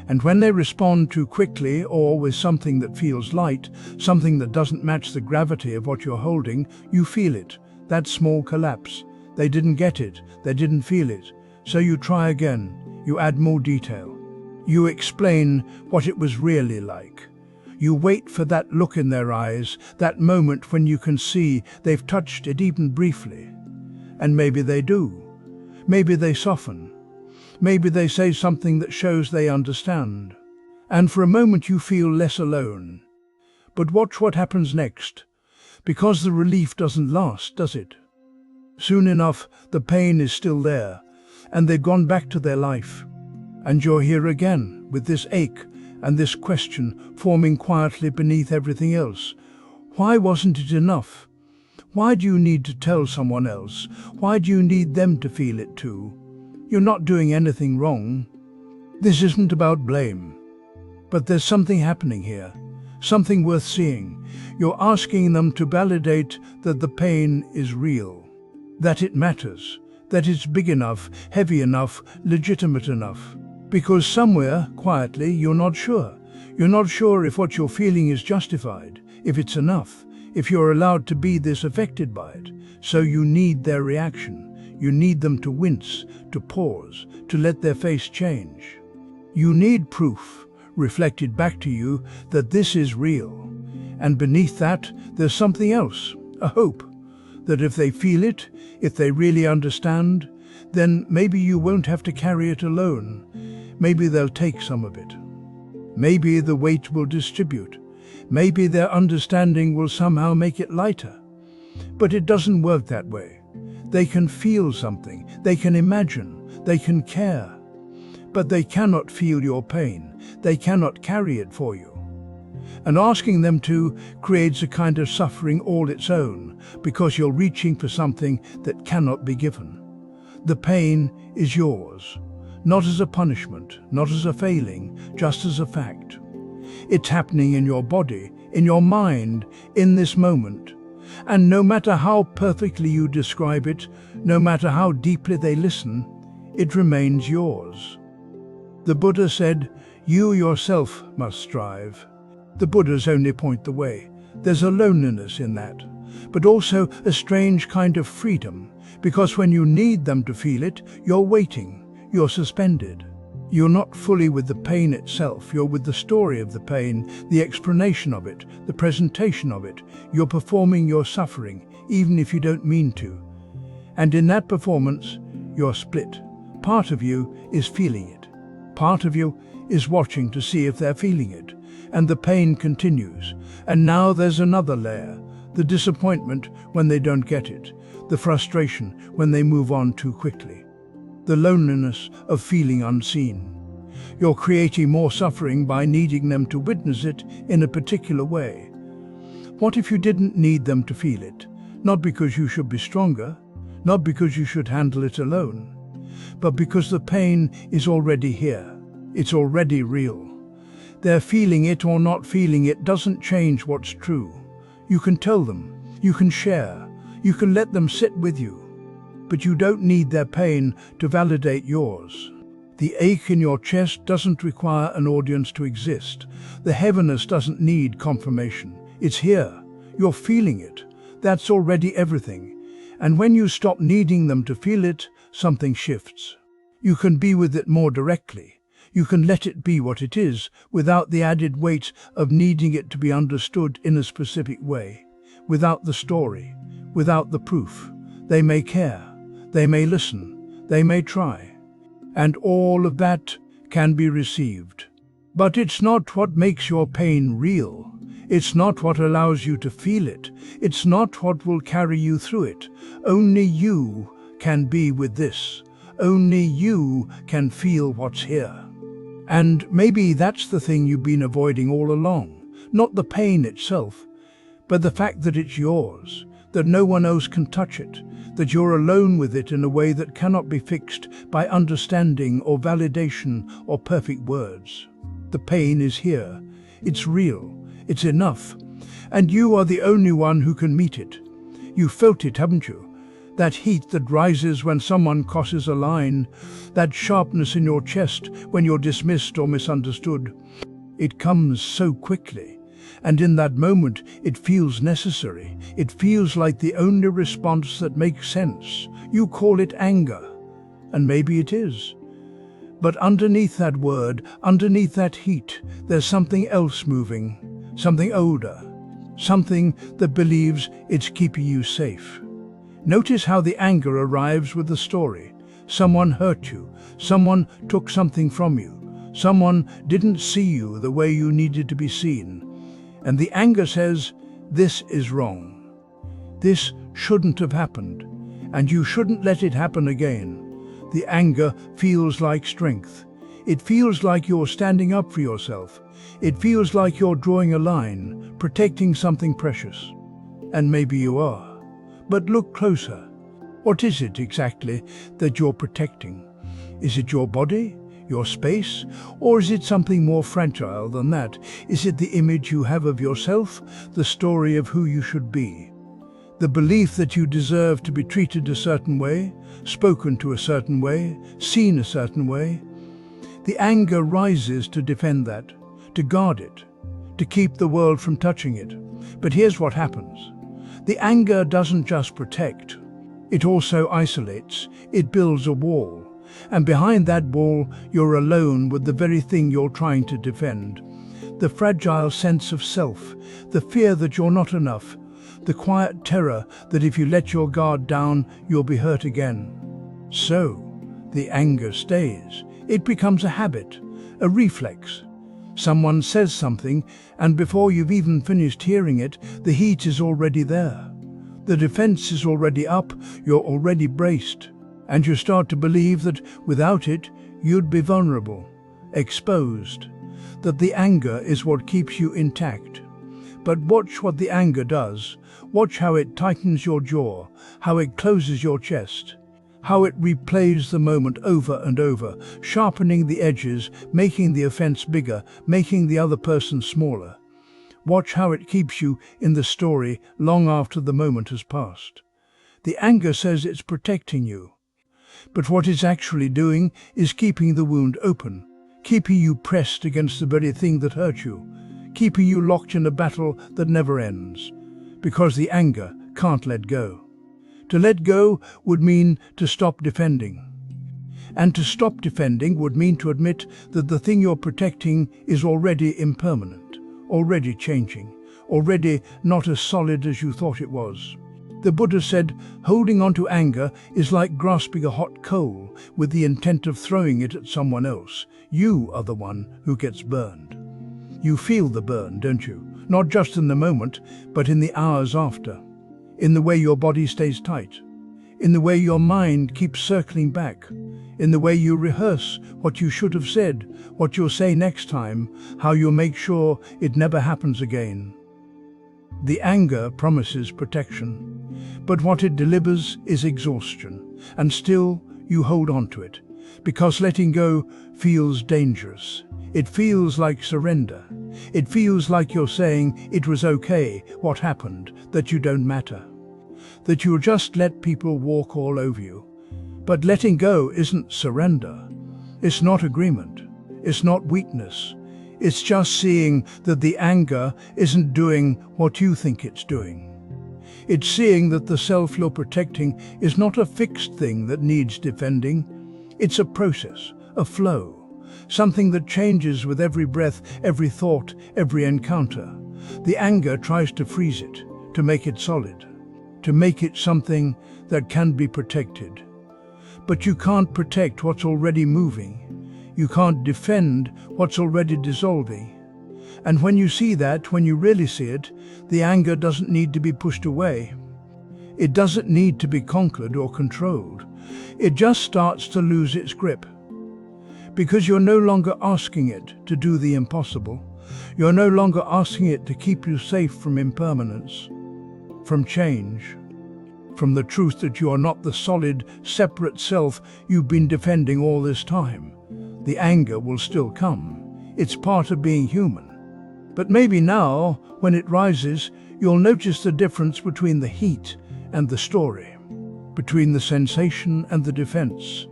And when they respond too quickly or with something that feels light, something that doesn't match the gravity of what you're holding, you feel it, that small collapse. They didn't get it, they didn't feel it. So you try again, you add more detail. You explain what it was really like. You wait for that look in their eyes, that moment when you can see they've touched it even briefly. And maybe they do. Maybe they soften. Maybe they say something that shows they understand. And for a moment you feel less alone. But watch what happens next. Because the relief doesn't last, does it? Soon enough, the pain is still there, and they've gone back to their life. And you're here again, with this ache and this question forming quietly beneath everything else. Why wasn't it enough? Why do you need to tell someone else? Why do you need them to feel it too? You're not doing anything wrong. This isn't about blame. But there's something happening here, something worth seeing. You're asking them to validate that the pain is real, that it matters, that it's big enough, heavy enough, legitimate enough. Because somewhere, quietly, you're not sure. You're not sure if what you're feeling is justified, if it's enough, if you're allowed to be this affected by it. So you need their reaction. You need them to wince, to pause, to let their face change. You need proof, reflected back to you, that this is real. And beneath that, there's something else, a hope, that if they feel it, if they really understand, then maybe you won't have to carry it alone. Maybe they'll take some of it. Maybe the weight will distribute. Maybe their understanding will somehow make it lighter. But it doesn't work that way. They can feel something, they can imagine, they can care. But they cannot feel your pain. They cannot carry it for you. And asking them to creates a kind of suffering all its own, because you're reaching for something that cannot be given. The pain is yours, not as a punishment, not as a failing, just as a fact. It's happening in your body, in your mind, in this moment. And no matter how perfectly you describe it, no matter how deeply they listen, it remains yours. The Buddha said, "You yourself must strive." The Buddhas only point the way. There's a loneliness in that, but also a strange kind of freedom, because when you need them to feel it, you're waiting, you're suspended. You're not fully with the pain itself, you're with the story of the pain, the explanation of it, the presentation of it. You're performing your suffering, even if you don't mean to. And in that performance, you're split. Part of you is feeling it. Part of you is watching to see if they're feeling it. And the pain continues. And now there's another layer, the disappointment when they don't get it, the frustration when they move on too quickly, the loneliness of feeling unseen. You're creating more suffering by needing them to witness it in a particular way. What if you didn't need them to feel it? Not because you should be stronger, not because you should handle it alone, but because the pain is already here. It's already real. Their feeling it or not feeling it doesn't change what's true. You can tell them, you can share, you can let them sit with you. But you don't need their pain to validate yours. The ache in your chest doesn't require an audience to exist. The heaviness doesn't need confirmation. It's here. You're feeling it. That's already everything. And when you stop needing them to feel it, something shifts. You can be with it more directly. You can let it be what it is without the added weight of needing it to be understood in a specific way, without the story, without the proof. They may care, they may listen, they may try, and all of that can be received. But it's not what makes your pain real. It's not what allows you to feel it. It's not what will carry you through it. Only you can be with this. Only you can feel what's here. And maybe that's the thing you've been avoiding all along, not the pain itself, but the fact that it's yours, that no one else can touch it, that you're alone with it in a way that cannot be fixed by understanding or validation or perfect words. The pain is here, it's real, it's enough, and you are the only one who can meet it. You felt it, haven't you? That heat that rises when someone crosses a line, that sharpness in your chest when you're dismissed or misunderstood. It comes so quickly, and in that moment it feels necessary. It feels like the only response that makes sense. You call it anger, and maybe it is. But underneath that word, underneath that heat, there's something else moving, something older, something that believes it's keeping you safe. Notice how the anger arrives with the story. Someone hurt you. Someone took something from you. Someone didn't see you the way you needed to be seen. And the anger says, this is wrong. This shouldn't have happened, and you shouldn't let it happen again. The anger feels like strength. It feels like you're standing up for yourself. It feels like you're drawing a line, protecting something precious. And maybe you are. But look closer. What is it exactly that you're protecting? Is it your body, your space, or is it something more fragile than that? Is it the image you have of yourself, the story of who you should be? The belief that you deserve to be treated a certain way, spoken to a certain way, seen a certain way? The anger rises to defend that, to guard it, to keep the world from touching it. But here's what happens. The anger doesn't just protect. It also isolates. It builds a wall. And behind that wall, you're alone with the very thing you're trying to defend. The fragile sense of self, the fear that you're not enough, the quiet terror that if you let your guard down, you'll be hurt again. So, the anger stays. It becomes a habit, a reflex. Someone says something, and before you've even finished hearing it, the heat is already there. The defense is already up, you're already braced, and you start to believe that without it, you'd be vulnerable, exposed, that the anger is what keeps you intact. But watch what the anger does. Watch how it tightens your jaw, how it closes your chest, how it replays the moment over and over, sharpening the edges, making the offense bigger, making the other person smaller. Watch how it keeps you in the story long after the moment has passed. The anger says it's protecting you, but what it's actually doing is keeping the wound open, keeping you pressed against the very thing that hurt you, keeping you locked in a battle that never ends, because the anger can't let go. To let go would mean to stop defending. And to stop defending would mean to admit that the thing you're protecting is already impermanent, already changing, already not as solid as you thought it was. The Buddha said, holding on to anger is like grasping a hot coal with the intent of throwing it at someone else. You are the one who gets burned. You feel the burn, don't you? Not just in the moment, but in the hours after. In the way your body stays tight, in the way your mind keeps circling back, in the way you rehearse what you should have said, what you'll say next time, how you'll make sure it never happens again. The anger promises protection, but what it delivers is exhaustion, and still you hold on to it, because letting go feels dangerous. It feels like surrender. It feels like you're saying it was okay what happened, that you don't matter, that you'll just let people walk all over you. But letting go isn't surrender. It's not agreement. It's not weakness. It's just seeing that the anger isn't doing what you think it's doing. It's seeing that the self you're protecting is not a fixed thing that needs defending. It's a process, a flow. Something that changes with every breath, every thought, every encounter. The anger tries to freeze it, to make it solid, to make it something that can be protected. But you can't protect what's already moving. You can't defend what's already dissolving. And when you see that, when you really see it, the anger doesn't need to be pushed away. It doesn't need to be conquered or controlled. It just starts to lose its grip. Because you're no longer asking it to do the impossible. You're no longer asking it to keep you safe from impermanence, from change, from the truth that you are not the solid, separate self you've been defending all this time. The anger will still come. It's part of being human. But maybe now, when it rises, you'll notice the difference between the heat and the story, between the sensation and the defense,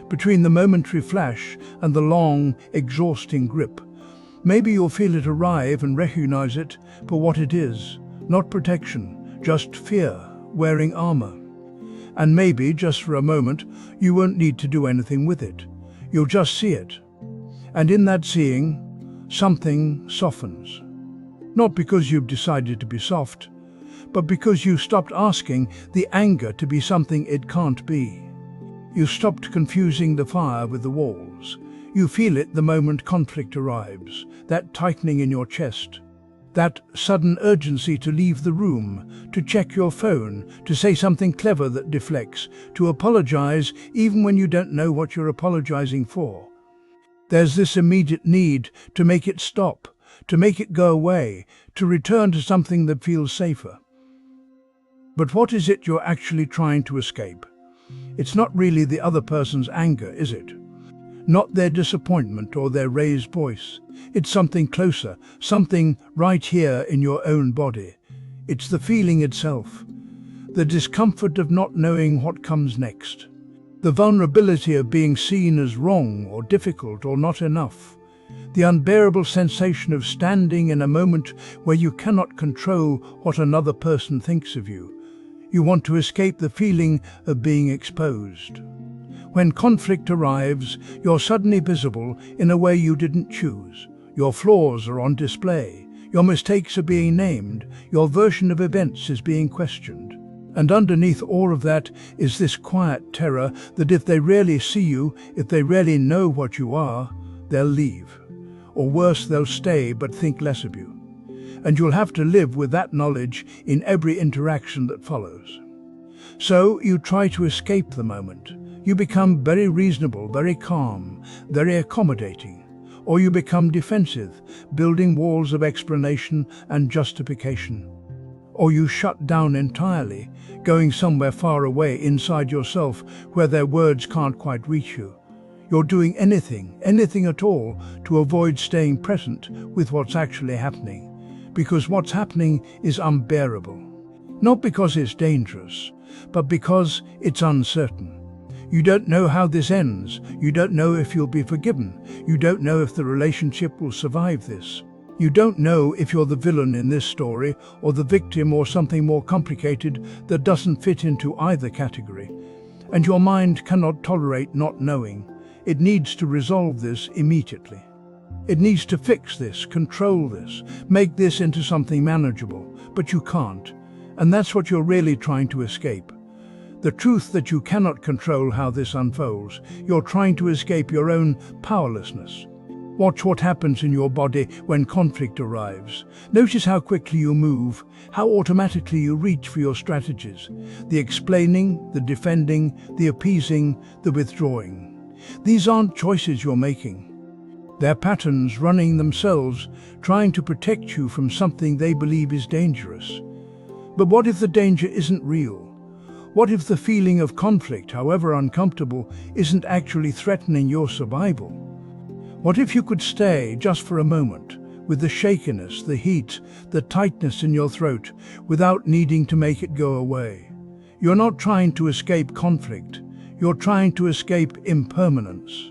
between the momentary flash and the long, exhausting grip. Maybe you'll feel it arrive and recognize it for what it is, not protection, just fear, wearing armor. And maybe, just for a moment, you won't need to do anything with it. You'll just see it. And in that seeing, something softens. Not because you've decided to be soft, but because you stopped asking the anger to be something it can't be. You stopped confusing the fire with the walls. You feel it the moment conflict arrives, that tightening in your chest, that sudden urgency to leave the room, to check your phone, to say something clever that deflects, to apologize even when you don't know what you're apologizing for. There's this immediate need to make it stop, to make it go away, to return to something that feels safer. But what is it you're actually trying to escape? It's not really the other person's anger, is it? Not their disappointment or their raised voice. It's something closer, something right here in your own body. It's the feeling itself, the discomfort of not knowing what comes next, the vulnerability of being seen as wrong or difficult or not enough. The unbearable sensation of standing in a moment where you cannot control what another person thinks of you. You want to escape the feeling of being exposed. When conflict arrives, you're suddenly visible in a way you didn't choose. Your flaws are on display. Your mistakes are being named. Your version of events is being questioned. And underneath all of that is this quiet terror that if they really see you, if they really know what you are, they'll leave. Or worse, they'll stay but think less of you. And you'll have to live with that knowledge in every interaction that follows. So you try to escape the moment. You become very reasonable, very calm, very accommodating. Or you become defensive, building walls of explanation and justification. Or you shut down entirely, going somewhere far away inside yourself where their words can't quite reach you. You're doing anything at all to avoid staying present with what's actually happening. Because what's happening is unbearable. Not because it's dangerous, but because it's uncertain. You don't know how this ends. You don't know if you'll be forgiven. You don't know if the relationship will survive this. You don't know if you're the villain in this story or the victim or something more complicated that doesn't fit into either category. And your mind cannot tolerate not knowing. It needs to resolve this immediately. It needs to fix this, control this, make this into something manageable, but you can't. And that's what you're really trying to escape. The truth that you cannot control how this unfolds. You're trying to escape your own powerlessness. Watch what happens in your body when conflict arrives. Notice how quickly you move, how automatically you reach for your strategies. The explaining, the defending, the appeasing, the withdrawing. These aren't choices you're making. They're patterns running themselves, trying to protect you from something they believe is dangerous. But what if the danger isn't real? What if the feeling of conflict, however uncomfortable, isn't actually threatening your survival? What if you could stay just for a moment, with the shakiness, the heat, the tightness in your throat, without needing to make it go away? You're not trying to escape conflict. You're trying to escape impermanence.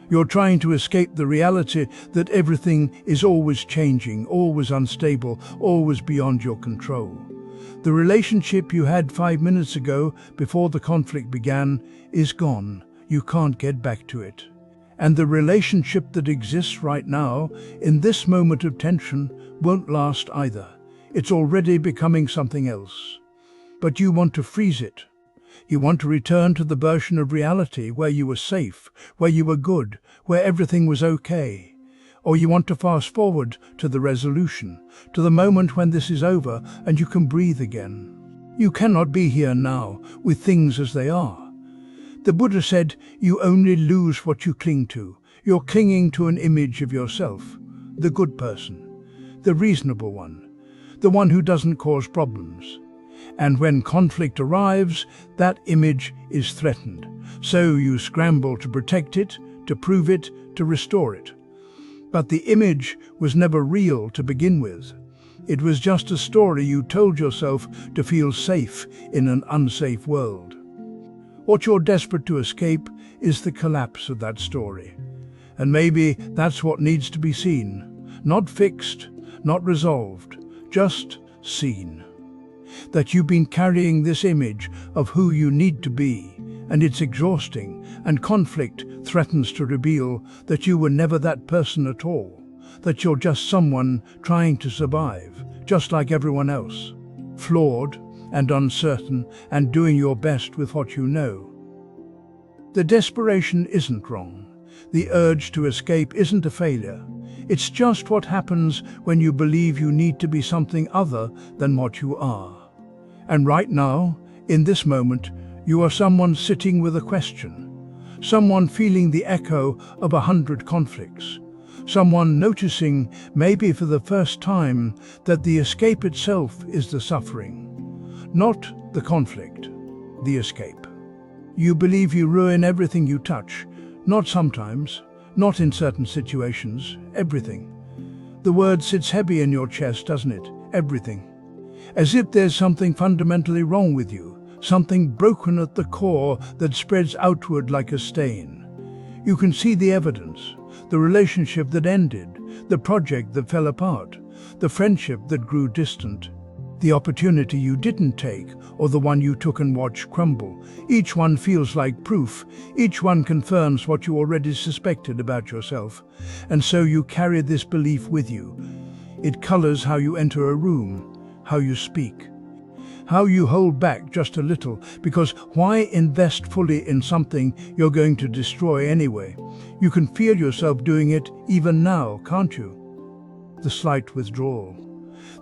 You're trying to escape the reality that everything is always changing, always unstable, always beyond your control. The relationship you had 5 minutes ago, before the conflict began, is gone. You can't get back to it. And the relationship that exists right now, in this moment of tension, won't last either. It's already becoming something else. But you want to freeze it. You want to return to the version of reality where you were safe, where you were good, where everything was okay. Or you want to fast forward to the resolution, to the moment when this is over and you can breathe again. You cannot be here now with things as they are. The Buddha said, you only lose what you cling to. You're clinging to an image of yourself, the good person, the reasonable one, the one who doesn't cause problems. And when conflict arrives, that image is threatened. So you scramble to protect it, to prove it, to restore it. But the image was never real to begin with. It was just a story you told yourself to feel safe in an unsafe world. What you're desperate to escape is the collapse of that story. And maybe that's what needs to be seen. Not fixed, not resolved, just seen. That you've been carrying this image of who you need to be, and it's exhausting, and conflict threatens to reveal that you were never that person at all, that you're just someone trying to survive, just like everyone else, flawed and uncertain and doing your best with what you know. The desperation isn't wrong. The urge to escape isn't a failure. It's just what happens when you believe you need to be something other than what you are. And right now, in this moment, you are someone sitting with a question, someone feeling the echo of 100 conflicts, someone noticing, maybe for the first time, that the escape itself is the suffering, not the conflict, the escape. You believe you ruin everything you touch, not sometimes, not in certain situations, everything. The word sits heavy in your chest, doesn't it? Everything. As if there's something fundamentally wrong with you, something broken at the core that spreads outward like a stain. You can see the evidence, the relationship that ended, the project that fell apart, the friendship that grew distant, the opportunity you didn't take, or the one you took and watched crumble. Each one feels like proof. Each one confirms what you already suspected about yourself. And so you carry this belief with you. It colors how you enter a room, how you speak, how you hold back just a little, because why invest fully in something you're going to destroy anyway? You can feel yourself doing it even now, can't you? The slight withdrawal,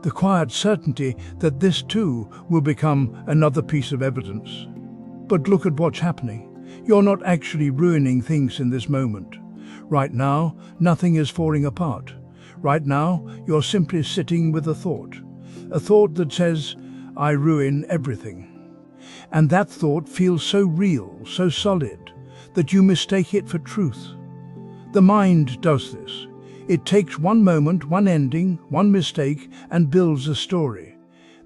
the quiet certainty that this too will become another piece of evidence. But look at what's happening. You're not actually ruining things in this moment. Right now, nothing is falling apart. Right now, you're simply sitting with a thought that says, I ruin everything. And that thought feels so real, so solid, that you mistake it for truth. The mind does this. It takes one moment, one ending, one mistake, and builds a story.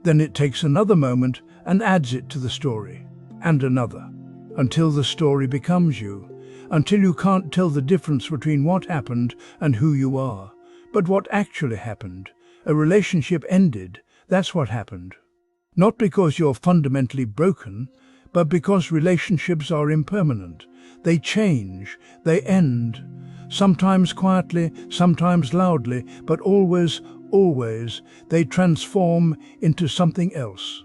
Then it takes another moment and adds it to the story, and another, until the story becomes you, until you can't tell the difference between what happened and who you are. But what actually happened? A relationship ended. That's what happened. Not because you're fundamentally broken, but because relationships are impermanent. They change, they end, sometimes quietly, sometimes loudly, but always, always, they transform into something else.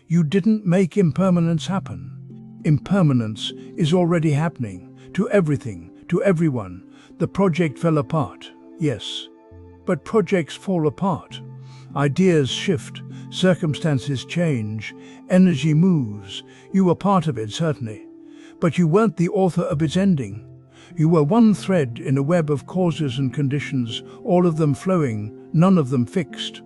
You didn't make impermanence happen. Impermanence is already happening, to everything, to everyone. The project fell apart, yes, but projects fall apart. Ideas shift, circumstances change, energy moves. You were part of it, certainly, but you weren't the author of its ending. You were one thread in a web of causes and conditions, all of them flowing, none of them fixed.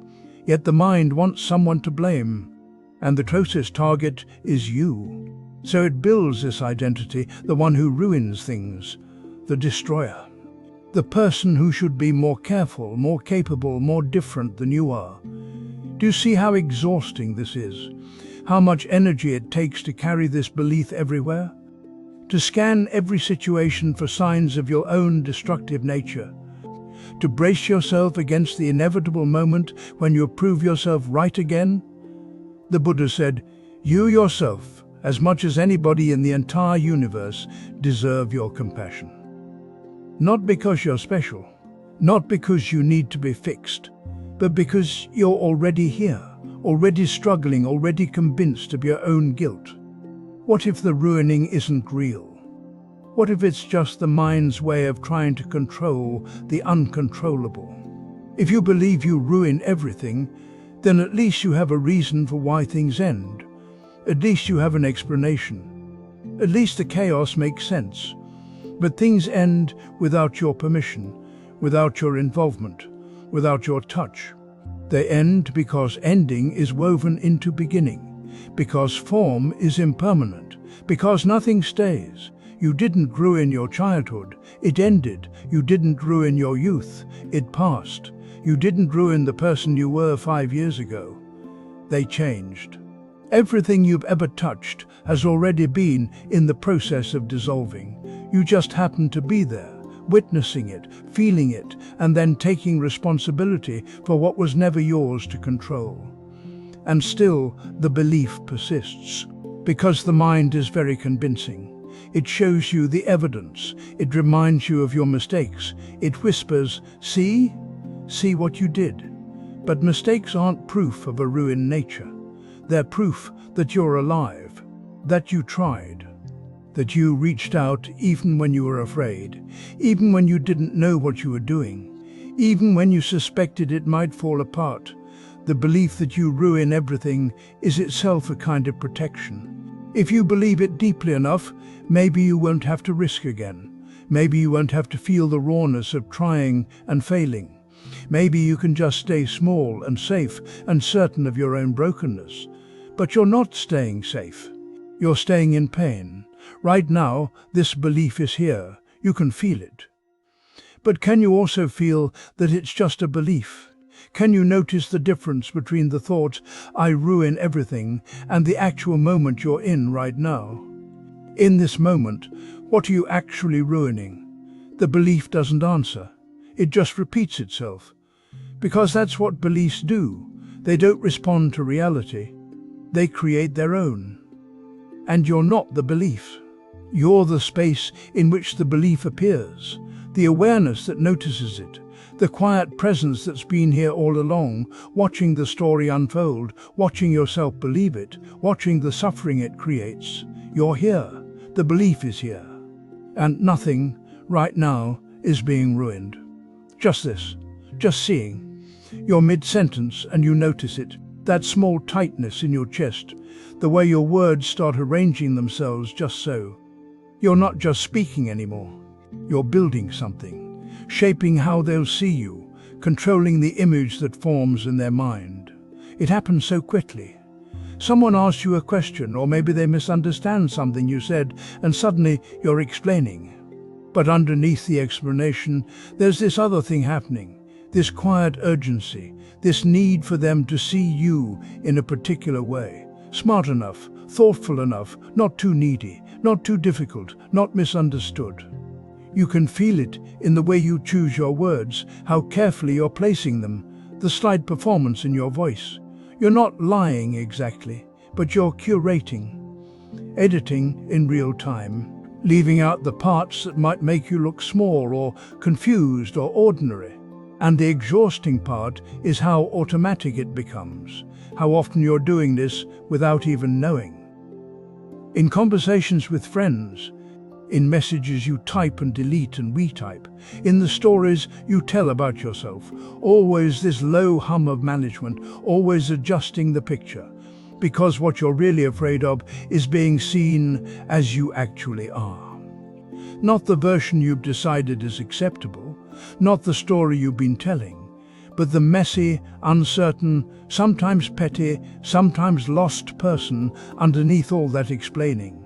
Yet the mind wants someone to blame, and the closest target is you. So it builds this identity, the one who ruins things, the destroyer. The person who should be more careful, more capable, more different than you are. Do you see how exhausting this is? How much energy it takes to carry this belief everywhere? To scan every situation for signs of your own destructive nature. To brace yourself against the inevitable moment when you prove yourself right again? The Buddha said, you yourself, as much as anybody in the entire universe, deserve your compassion. Not because you're special, not because you need to be fixed, but because you're already here, already struggling, already convinced of your own guilt. What if the ruining isn't real? What if it's just the mind's way of trying to control the uncontrollable? If you believe you ruin everything, then at least you have a reason for why things end. At least you have an explanation. At least the chaos makes sense. But things end without your permission, without your involvement, without your touch. They end because ending is woven into beginning, because form is impermanent, because nothing stays. You didn't ruin your childhood, it ended. You didn't ruin your youth, it passed. You didn't ruin the person you were 5 years ago. They changed. Everything you've ever touched has already been in the process of dissolving. You just happen to be there, witnessing it, feeling it, and then taking responsibility for what was never yours to control. And still, the belief persists, because the mind is very convincing. It shows you the evidence. It reminds you of your mistakes. It whispers, see what you did. But mistakes aren't proof of a ruined nature. They're proof that you're alive, that you tried, that you reached out even when you were afraid, even when you didn't know what you were doing, even when you suspected it might fall apart. The belief that you ruin everything is itself a kind of protection. If you believe it deeply enough, maybe you won't have to risk again. Maybe you won't have to feel the rawness of trying and failing. Maybe you can just stay small and safe and certain of your own brokenness. But you're not staying safe. You're staying in pain. Right now, this belief is here. You can feel it. But can you also feel that it's just a belief? Can you notice the difference between the thought, I ruin everything, and the actual moment you're in right now? In this moment, What are you actually ruining? The belief doesn't answer. It just repeats itself. Because that's what beliefs do. They don't respond to reality. They create their own. And you're not the belief. You're the space in which the belief appears, the awareness that notices it, the quiet presence that's been here all along, watching the story unfold, watching yourself believe it, watching the suffering it creates. You're here. The belief is here. And nothing, right now, is being ruined. Just this. Just seeing. You're mid-sentence and you notice it. That small tightness in your chest. The way your words start arranging themselves just so. You're not just speaking anymore. You're building something, shaping how they'll see you, controlling the image that forms in their mind. It happens so quickly. Someone asks you a question, or maybe they misunderstand something you said, and suddenly you're explaining. But underneath the explanation, there's this other thing happening, this quiet urgency, this need for them to see you in a particular way. Smart enough, thoughtful enough, not too needy, not too difficult, not misunderstood. You can feel it in the way you choose your words, how carefully you're placing them, the slight performance in your voice. You're not lying exactly, but you're curating, editing in real time, leaving out the parts that might make you look small or confused or ordinary. And the exhausting part is how automatic it becomes, how often you're doing this without even knowing. In conversations with friends, in messages you type and delete and retype, in the stories you tell about yourself, always this low hum of management, always adjusting the picture, because what you're really afraid of is being seen as you actually are. Not the version you've decided is acceptable, not the story you've been telling, but the messy, uncertain, sometimes petty, sometimes lost person underneath all that explaining.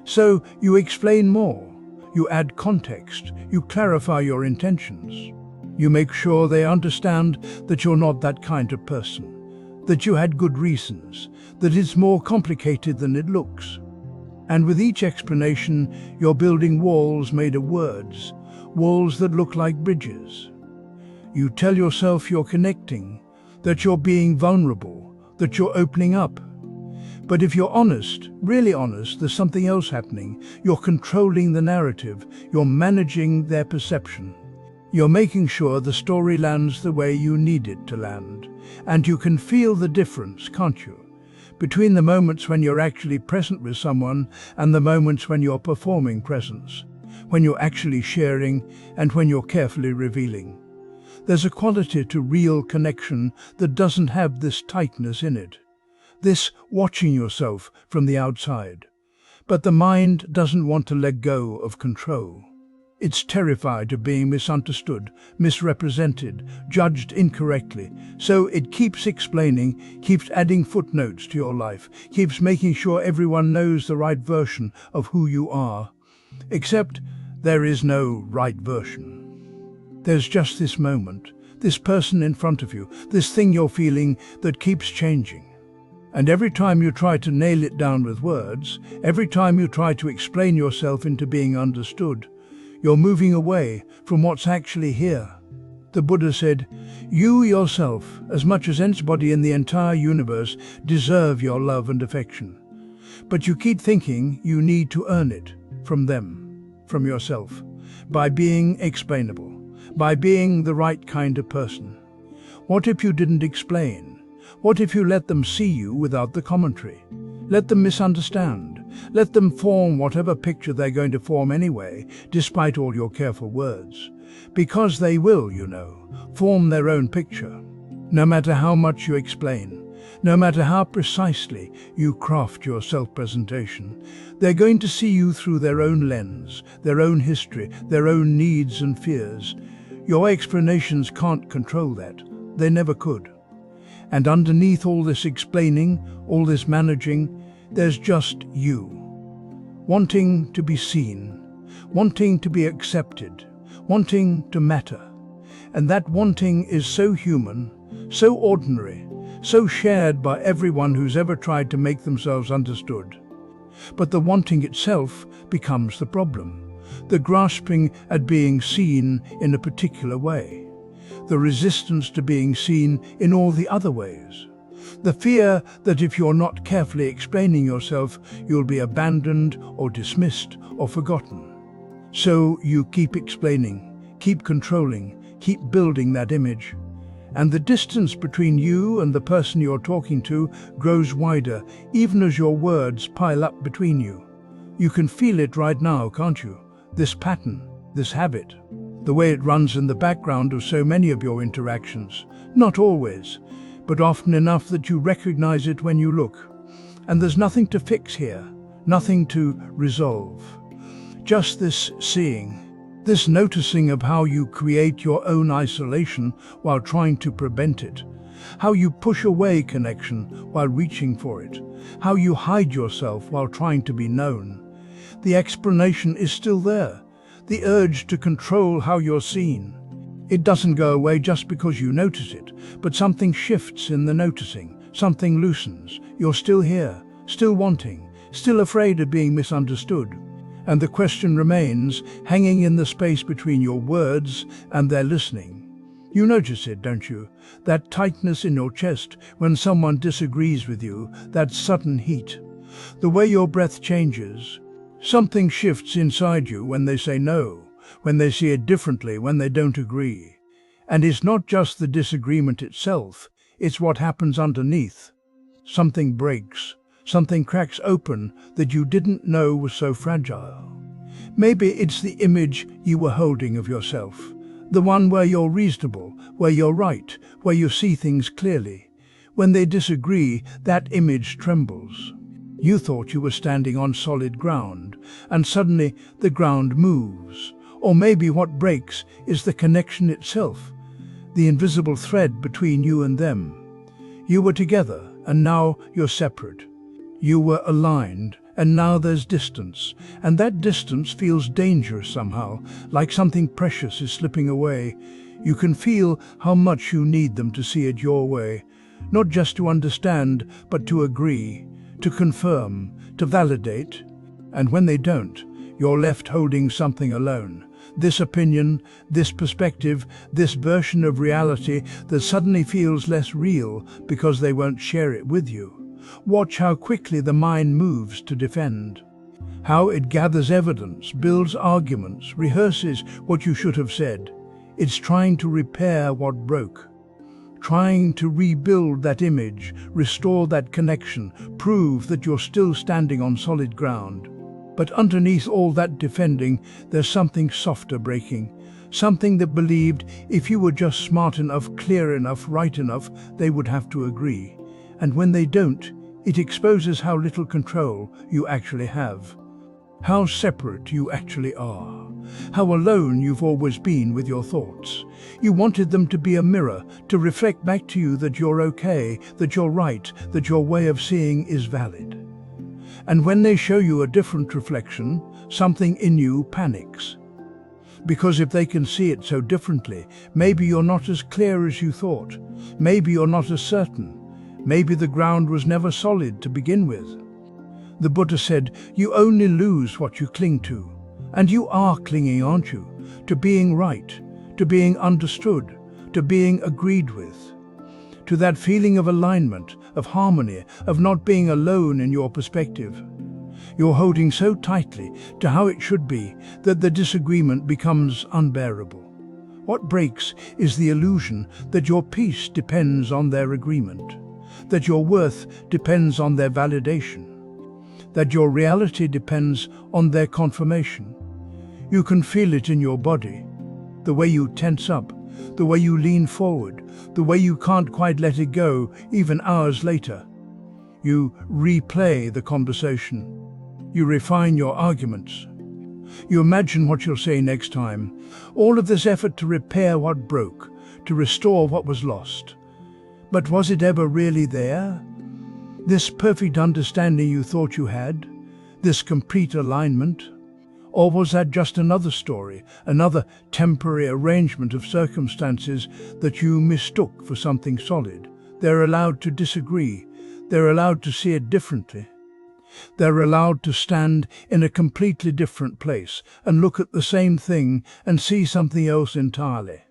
So you explain more, you add context, you clarify your intentions. You make sure they understand that you're not that kind of person, that you had good reasons, that it's more complicated than it looks. And with each explanation, you're building walls made of words, walls that look like bridges. You tell yourself you're connecting, that you're being vulnerable, that you're opening up. But if you're honest, really honest, there's something else happening. You're controlling the narrative, you're managing their perception. You're making sure the story lands the way you need it to land. And you can feel the difference, can't you? Between the moments when you're actually present with someone and the moments when you're performing presence, when you're actually sharing and when you're carefully revealing. There's a quality to real connection that doesn't have this tightness in it. This watching yourself from the outside. But the mind doesn't want to let go of control. It's terrified of being misunderstood, misrepresented, judged incorrectly. So it keeps explaining, keeps adding footnotes to your life, keeps making sure everyone knows the right version of who you are. Except there is no right version. There's just this moment, this person in front of you, this thing you're feeling that keeps changing. And every time you try to nail it down with words, every time you try to explain yourself into being understood, you're moving away from what's actually here. The Buddha said, "You yourself, as much as anybody in the entire universe, deserve your love and affection. But you keep thinking you need to earn it from them, from yourself, by being explainable, by being the right kind of person. What if you didn't explain? What if you let them see you without the commentary? Let them misunderstand. Let them form whatever picture they're going to form anyway, despite all your careful words. Because they will, form their own picture. No matter how much you explain, no matter how precisely you craft your self-presentation, they're going to see you through their own lens, their own history, their own needs and fears. Your explanations can't control that. They never could. And underneath all this explaining, all this managing, there's just you. Wanting to be seen, wanting to be accepted, wanting to matter. And that wanting is so human, so ordinary, so shared by everyone who's ever tried to make themselves understood. But the wanting itself becomes the problem. the grasping at being seen in a particular way, the resistance to being seen in all the other ways, the fear that if you're not carefully explaining yourself, you'll be abandoned or dismissed or forgotten. So you keep explaining, keep controlling, keep building that image. And the distance between you and the person you're talking to grows wider, even as your words pile up between you. You can feel it right now, can't you? This pattern, this habit, the way it runs in the background of so many of your interactions. Not always, but often enough that you recognize it when you look. And there's nothing to fix here, nothing to resolve. Just this seeing, this noticing of how you create your own isolation while trying to prevent it, how you push away connection while reaching for it, how you hide yourself while trying to be known. The explanation is still there, the urge to control how you're seen. It doesn't go away just because you notice it, but something shifts in the noticing, something loosens. You're still here, still wanting, still afraid of being misunderstood. And the question remains, hanging in the space between your words and their listening. You notice it, don't you? That tightness in your chest when someone disagrees with you, that sudden heat. The way your breath changes. Something shifts inside you when they say no, when they see it differently, when they don't agree. And it's not just the disagreement itself, it's what happens underneath. Something breaks. Something cracks open that you didn't know was so fragile. Maybe it's the image you were holding of yourself, the one where you're reasonable, where you're right, where you see things clearly. When they disagree, that image trembles. You thought you were standing on solid ground, and suddenly the ground moves. Or maybe what breaks is the connection itself, the invisible thread between you and them. You were together, and now you're separate. You were aligned, and now there's distance, and that distance feels dangerous somehow, like something precious is slipping away. You can feel how much you need them to see it your way, not just to understand, but to agree, to confirm, to validate. And when they don't, you're left holding something alone. This opinion, this perspective, this version of reality that suddenly feels less real because they won't share it with you. Watch how quickly the mind moves to defend. How it gathers evidence, builds arguments, rehearses what you should have said. It's trying to repair what broke. Trying to rebuild that image, restore that connection, prove that you're still standing on solid ground. But underneath all that defending, there's something softer breaking. Something that believed if you were just smart enough, clear enough, right enough, they would have to agree. And when they don't, it exposes how little control you actually have. How separate you actually are. How alone you've always been with your thoughts. You wanted them to be a mirror, to reflect back to you that you're okay, that you're right, that your way of seeing is valid. And when they show you a different reflection, something in you panics. Because if they can see it so differently, maybe you're not as clear as you thought. Maybe you're not as certain. Maybe the ground was never solid to begin with. The Buddha said, you only lose what you cling to. And you are clinging, aren't you? To being right, to being understood, to being agreed with. To that feeling of alignment, of harmony, of not being alone in your perspective. You're holding so tightly to how it should be that the disagreement becomes unbearable. What breaks is the illusion that your peace depends on their agreement, that your worth depends on their validation, that your reality depends on their confirmation. You can feel it in your body, the way you tense up, the way you lean forward, the way you can't quite let it go even hours later. You replay the conversation. You refine your arguments. You imagine what you'll say next time. All of this effort to repair what broke, to restore what was lost. But was it ever really there? This perfect understanding you thought you had? This complete alignment? Or was that just another story, another temporary arrangement of circumstances that you mistook for something solid? They're allowed to disagree. They're allowed to see it differently. They're allowed to stand in a completely different place and look at the same thing and see something else entirely.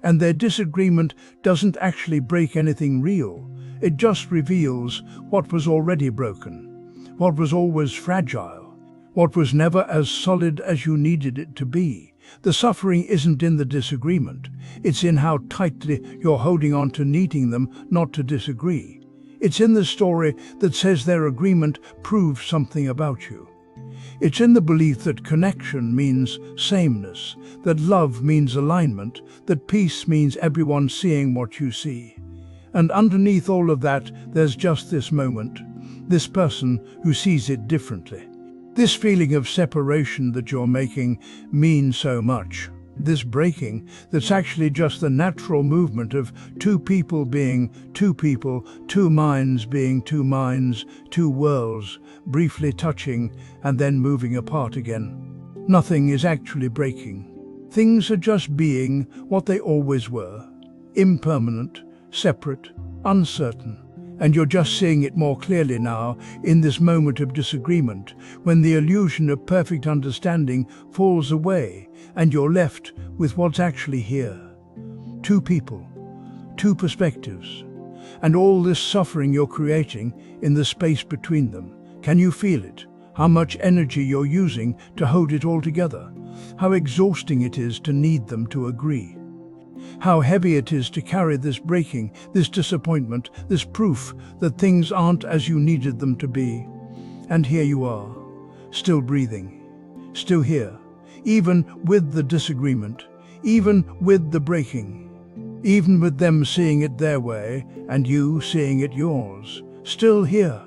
And their disagreement doesn't actually break anything real. It just reveals what was already broken, what was always fragile, what was never as solid as you needed it to be. The suffering isn't in the disagreement. It's in how tightly you're holding on to needing them not to disagree. It's in the story that says their agreement proves something about you. It's in the belief that connection means sameness, that love means alignment, that peace means everyone seeing what you see. And underneath all of that, there's just this moment, this person who sees it differently. This feeling of separation that you're making means so much. This breaking that's actually just the natural movement of two people being two people, two minds being two minds, two worlds, briefly touching and then moving apart again. Nothing is actually breaking. Things are just being what they always were, impermanent, separate, uncertain. And you're just seeing it more clearly now in this moment of disagreement, when the illusion of perfect understanding falls away and you're left with what's actually here. Two people, two perspectives, and all this suffering you're creating in the space between them. Can you feel it? How much energy you're using to hold it all together? How exhausting it is to need them to agree? How heavy it is to carry this breaking, this disappointment, this proof that things aren't as you needed them to be. And here you are, still breathing, still here, even with the disagreement, even with the breaking, even with them seeing it their way and you seeing it yours, still here.